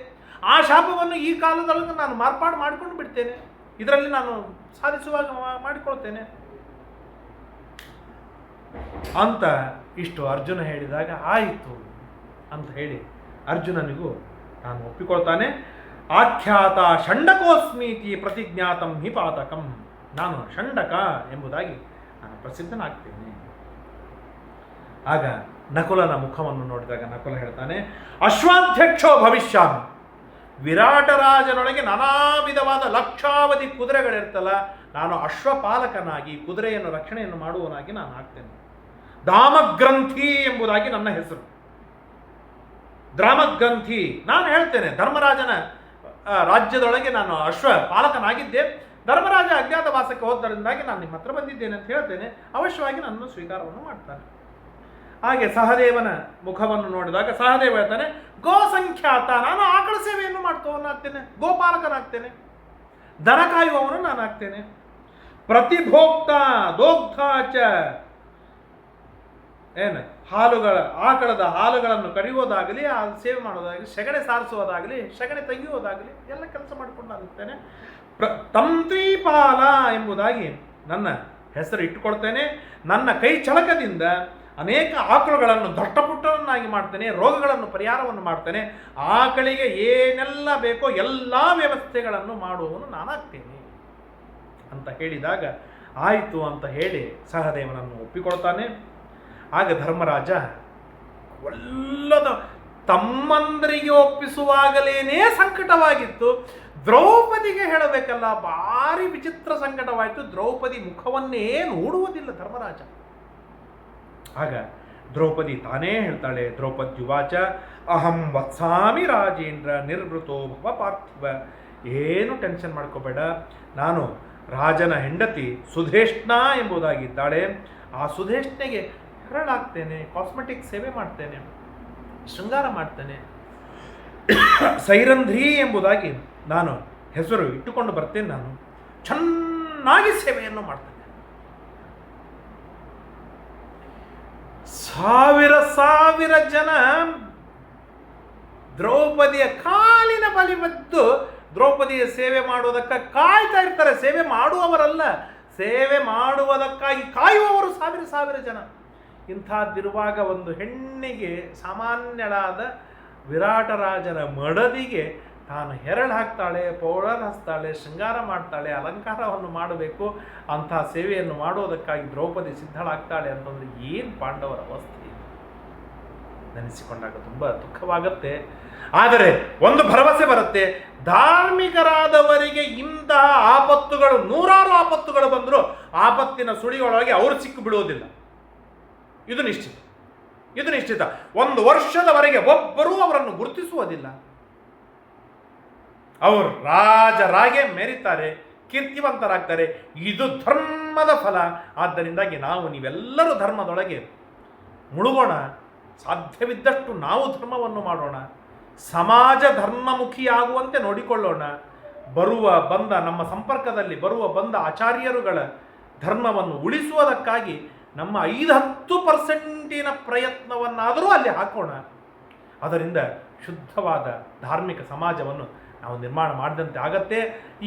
ಆ ಶಾಪವನ್ನು ಈ ಕಾಲದೊಳಗೆ ನಾನು ಮಾರ್ಪಾಡು ಮಾಡಿಕೊಂಡು ಬಿಡ್ತೇನೆ, ಇದರಲ್ಲಿ ನಾನು ಸಾಧಿಸುವಾಗ ಮಾಡಿಕೊಳ್ತೇನೆ ಅಂತ ಇಷ್ಟು ಅರ್ಜುನ ಹೇಳಿದಾಗ ಆಯಿತು ಅಂತ ಹೇಳಿ ಅರ್ಜುನನಿಗೂ ನಾನು ಒಪ್ಪಿಕೊಳ್ತಾನೆ. ಆಖ್ಯಾತ ಷಂಡಕೋಸ್ಮೀತಿ ಪ್ರತಿಜ್ಞಾತಂ ಹಿಪಾತಕಂ, ನಾನು ಷಂಡಕ ಎಂಬುದಾಗಿ ನಾನು ಪ್ರಸಿದ್ಧನಾಗ್ತೇನೆ. ಆಗ ನಕುಲನ ಮುಖವನ್ನು ನೋಡಿದಾಗ ನಕುಲ ಹೇಳ್ತಾನೆ, ಅಶ್ವಾಧ್ಯಕ್ಷೋ ಭವಿಷ್ಯಾಮಿ, ವಿರಾಟರಾಜನೊಳಗೆ ನಾನಾ ವಿಧವಾದ ಲಕ್ಷಾವಧಿ ಕುದುರೆಗಳಿರ್ತಲ್ಲ, ನಾನು ಅಶ್ವಪಾಲಕನಾಗಿ ಕುದುರೆಯನ್ನು ರಕ್ಷಣೆಯನ್ನು ಮಾಡುವನಾಗಿ ನಾನು ಆಗ್ತೇನೆ. ದಾಮಗ್ರಂಥಿ ಎಂಬುದಾಗಿ ನನ್ನ ಹೆಸರು. ದ್ರಾಮಗ್ರಂಥಿ, ನಾನು ಹೇಳ್ತೇನೆ, ಧರ್ಮರಾಜನ ರಾಜ್ಯದೊಳಗೆ ನಾನು ಅಶ್ವಪಾಲಕನಾಗಿದ್ದೆ. ಧರ್ಮರಾಜ ಅಜ್ಞಾತವಾಸಕ್ಕೆ ಹೋದ್ದರಿಂದಾಗಿ ನಾನು ನಿಮ್ಮ ಹತ್ರ ಬಂದಿದ್ದೇನೆ ಅಂತ ಹೇಳ್ತೇನೆ. ಅವಶ್ಯವಾಗಿ ನನ್ನನ್ನು ಸ್ವೀಕಾರವನ್ನು ಮಾಡ್ತಾನೆ. ಹಾಗೆ ಸಹದೇವನ ಮುಖವನ್ನು ನೋಡಿದಾಗ ಸಹದೇವ ಹೇಳ್ತಾನೆ, ಗೋ ಸಂಖ್ಯಾತ, ನಾನು ಆಕಳ ಸೇವೆಯನ್ನು ಮಾಡ್ತವನಾಗ್ತೇನೆ, ಗೋಪಾಲಕನಾಗ್ತೇನೆ, ದನ ಕಾಯುವವನು ನಾನಾಗ್ತೇನೆ. ಪ್ರತಿಭೋಕ್ತ ದೋಗ್ಧಾಚ, ಏನು ಆಕಳದ ಹಾಲುಗಳನ್ನು ಕರೆಯುವುದಾಗಲಿ, ಆ ಸೇವೆ ಮಾಡೋದಾಗಲಿ, ಸೆಗಣೆ ಸಾರಿಸುವುದಾಗಲಿ, ಸೆಗಣೆ ತೆಗೆಯುವುದಾಗಲಿ ಎಲ್ಲ ಕೆಲಸ ಮಾಡಿಕೊಂಡಾಗುತ್ತೇನೆ. ತಂತ್ರೀಪಾಲ ಎಂಬುದಾಗಿ ನನ್ನ ಹೆಸರು ಇಟ್ಟುಕೊಳ್ತೇನೆ. ನನ್ನ ಕೈ ಚಳಕದಿಂದ ಅನೇಕ ಆಕಳುಗಳನ್ನು ದಟ್ಟಪುಟ್ಟವನ್ನಾಗಿ ಮಾಡ್ತೇನೆ, ರೋಗಗಳನ್ನು ಪರಿಹಾರವನ್ನು ಮಾಡ್ತೇನೆ, ಆಕಳಿಗೆ ಏನೆಲ್ಲ ಬೇಕೋ ಎಲ್ಲ ವ್ಯವಸ್ಥೆಗಳನ್ನು ಮಾಡುವವನು ನಾನಾಗ್ತೇನೆ ಅಂತ ಹೇಳಿದಾಗ ಆಯಿತು ಅಂತ ಹೇಳಿ ಸಹದೇವನನ್ನು ಒಪ್ಪಿಕೊಳ್ತಾನೆ. ಆಗ ಧರ್ಮರಾಜ ಒಲ್ಲದ ತಮ್ಮಂದರಿಗೆ ಒಪ್ಪಿಸುವಾಗಲೇನೇ ಸಂಕಟವಾಗಿತ್ತು, ದ್ರೌಪದಿಗೆ ಹೇಳಬೇಕಲ್ಲ, ಭಾರಿ ವಿಚಿತ್ರ ಸಂಕಟವಾಯಿತು. ದ್ರೌಪದಿ ಮುಖವನ್ನೇ ನೋಡುವುದಿಲ್ಲ ಧರ್ಮರಾಜ. ಆಗ ದ್ರೌಪದಿ ತಾನೇ ಹೇಳ್ತಾಳೆ, ದ್ರೌಪದ್ಯುವಾಚ ಅಹಂ ವತ್ಸಾಮಿ ರಾಜೇಂದ್ರ ನಿರ್ವೃತೋ ಭವ ಪಾರ್ಥಿವ, ಏನು ಟೆನ್ಷನ್ ಮಾಡ್ಕೋಬೇಡ, ನಾನು ರಾಜನ ಹೆಂಡತಿ ಸುಧೇಷ್ಣ ಎಂಬುದಾಗಿದ್ದಾಳೆ. ಆ ಸುಧೇಷ್ಣೆಗೆ ಹೆರಳಾಗ್ತೇನೆ, ಕಾಸ್ಮೆಟಿಕ್ ಸೇವೆ ಮಾಡ್ತೇನೆ, ಶೃಂಗಾರ ಮಾಡ್ತೇನೆ, ಸೈರಂಧ್ರಿ ಎಂಬುದಾಗಿ ನಾನು ಹೆಸರು ಇಟ್ಟುಕೊಂಡು ಬರ್ತೇನೆ. ನಾನು ಚೆನ್ನಾಗಿ ಸೇವೆಯನ್ನು ಮಾಡ್ತೇನೆ. ಸಾವಿರ ಜನ ದ್ರೌಪದಿಯ ಕಾಲಿನ ಬಳಿ ಬಿದ್ದು ದ್ರೌಪದಿಯ ಸೇವೆ ಮಾಡುವುದಕ್ಕೆ ಕಾಯ್ತಾ ಇರ್ತಾರೆ. ಸೇವೆ ಮಾಡುವವರಲ್ಲ, ಸೇವೆ ಮಾಡುವುದಕ್ಕಾಗಿ ಕಾಯುವವರು ಸಾವಿರ ಜನ. ಇಂಥದ್ದಿರುವಾಗ ಒಂದು ಹೆಣ್ಣಿಗೆ, ಸಾಮಾನ್ಯಳಾದ ವಿರಾಟರಾಜನ ಮಡದಿಗೆ ತಾನು ಹೆರಳು ಹಾಕ್ತಾಳೆ, ಪೌಡರ್ ಹಚ್ತಾಳೆ, ಶೃಂಗಾರ ಮಾಡ್ತಾಳೆ, ಅಲಂಕಾರವನ್ನು ಮಾಡಬೇಕು, ಅಂಥ ಸೇವೆಯನ್ನು ಮಾಡುವುದಕ್ಕಾಗಿ ದ್ರೌಪದಿ ಸಿದ್ಧಳಾಗ್ತಾಳೆ ಅಂತಂದರೆ ಏನು ಪಾಂಡವರ ಅವಸ್ಥೆ ನೆನೆಸಿಕೊಂಡಾಗ ತುಂಬ ದುಃಖವಾಗುತ್ತೆ. ಆದರೆ ಒಂದು ಭರವಸೆ ಬರುತ್ತೆ, ಧಾರ್ಮಿಕರಾದವರಿಗೆ ಇಂತಹ ಆಪತ್ತುಗಳು, ನೂರಾರು ಆಪತ್ತುಗಳು ಬಂದರೂ ಆಪತ್ತಿನ ಸುಳಿಯೊಳಗೆ ಅವರು ಸಿಕ್ಕು ಬಿಡುವುದಿಲ್ಲ. ಇದು ನಿಶ್ಚಿತ. ಒಂದು ವರ್ಷದವರೆಗೆ ಒಬ್ಬರೂ ಅವರನ್ನು ಗುರುತಿಸುವುದಿಲ್ಲ. ಅವರು ರಾಜರಾಗೆ ಮೆರೀತಾರೆ, ಕೀರ್ತಿವಂತರಾಗ್ತಾರೆ. ಇದು ಧರ್ಮದ ಫಲ. ಆದ್ದರಿಂದಾಗಿ ನೀವೆಲ್ಲರೂ ಧರ್ಮದೊಳಗೆ ಮುಳುಗೋಣ, ಸಾಧ್ಯವಿದ್ದಷ್ಟು ನಾವು ಧರ್ಮವನ್ನು ಮಾಡೋಣ, ಸಮಾಜ ಧರ್ಮಮುಖಿಯಾಗುವಂತೆ ನೋಡಿಕೊಳ್ಳೋಣ. ನಮ್ಮ ಸಂಪರ್ಕದಲ್ಲಿ ಬರುವ ಆಚಾರ್ಯರುಗಳ ಧರ್ಮವನ್ನು ಉಳಿಸುವುದಕ್ಕಾಗಿ ನಮ್ಮ 5-10% ಪ್ರಯತ್ನವನ್ನಾದರೂ ಅಲ್ಲಿ ಹಾಕೋಣ. ಅದರಿಂದ ಶುದ್ಧವಾದ ಧಾರ್ಮಿಕ ಸಮಾಜವನ್ನು ನಾವು ನಿರ್ಮಾಣ ಮಾಡಿದಂತೆ ಆಗತ್ತೆ.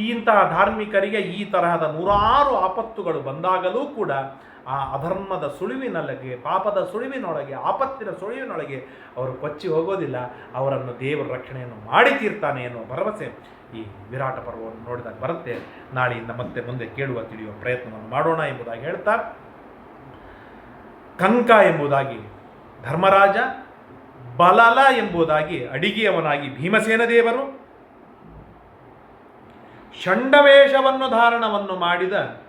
ಇಂತಹ ಧಾರ್ಮಿಕರಿಗೆ ಈ ತರಹದ ನೂರಾರು ಆಪತ್ತುಗಳು ಬಂದಾಗಲೂ ಕೂಡ ಆ ಅಧರ್ಮದ ಸುಳಿವಿನೊಳಗೆ, ಪಾಪದ ಸುಳಿವಿನೊಳಗೆ, ಆಪತ್ತಿನ ಸುಳಿವಿನೊಳಗೆ ಅವರು ಕೊಚ್ಚಿ ಹೋಗೋದಿಲ್ಲ. ಅವರನ್ನು ದೇವರ ರಕ್ಷಣೆಯನ್ನು ಮಾಡಿ ತೀರ್ತಾನೆ ಎನ್ನುವ ಭರವಸೆ ಈ ವಿರಾಟ ಪರ್ವವನ್ನು ನೋಡಿದಾಗ ಬರುತ್ತೆ. ನಾಳೆಯಿಂದ ಮತ್ತೆ ಮುಂದೆ ಕೇಳುವ ತಿಳಿಯುವ ಪ್ರಯತ್ನವನ್ನು ಮಾಡೋಣ ಎಂಬುದಾಗಿ ಹೇಳ್ತಾ, ಕಂಕ ಎಂಬುದಾಗಿ ಧರ್ಮರಾಜ, ಬಲಲ ಎಂಬುದಾಗಿ ಅಡಿಗೆಯವನಾಗಿ ಭೀಮಸೇನ ದೇವರು, ಷಂಡವೇಷವನ್ನು ಧಾರಣವನ್ನು ಮಾಡಿದ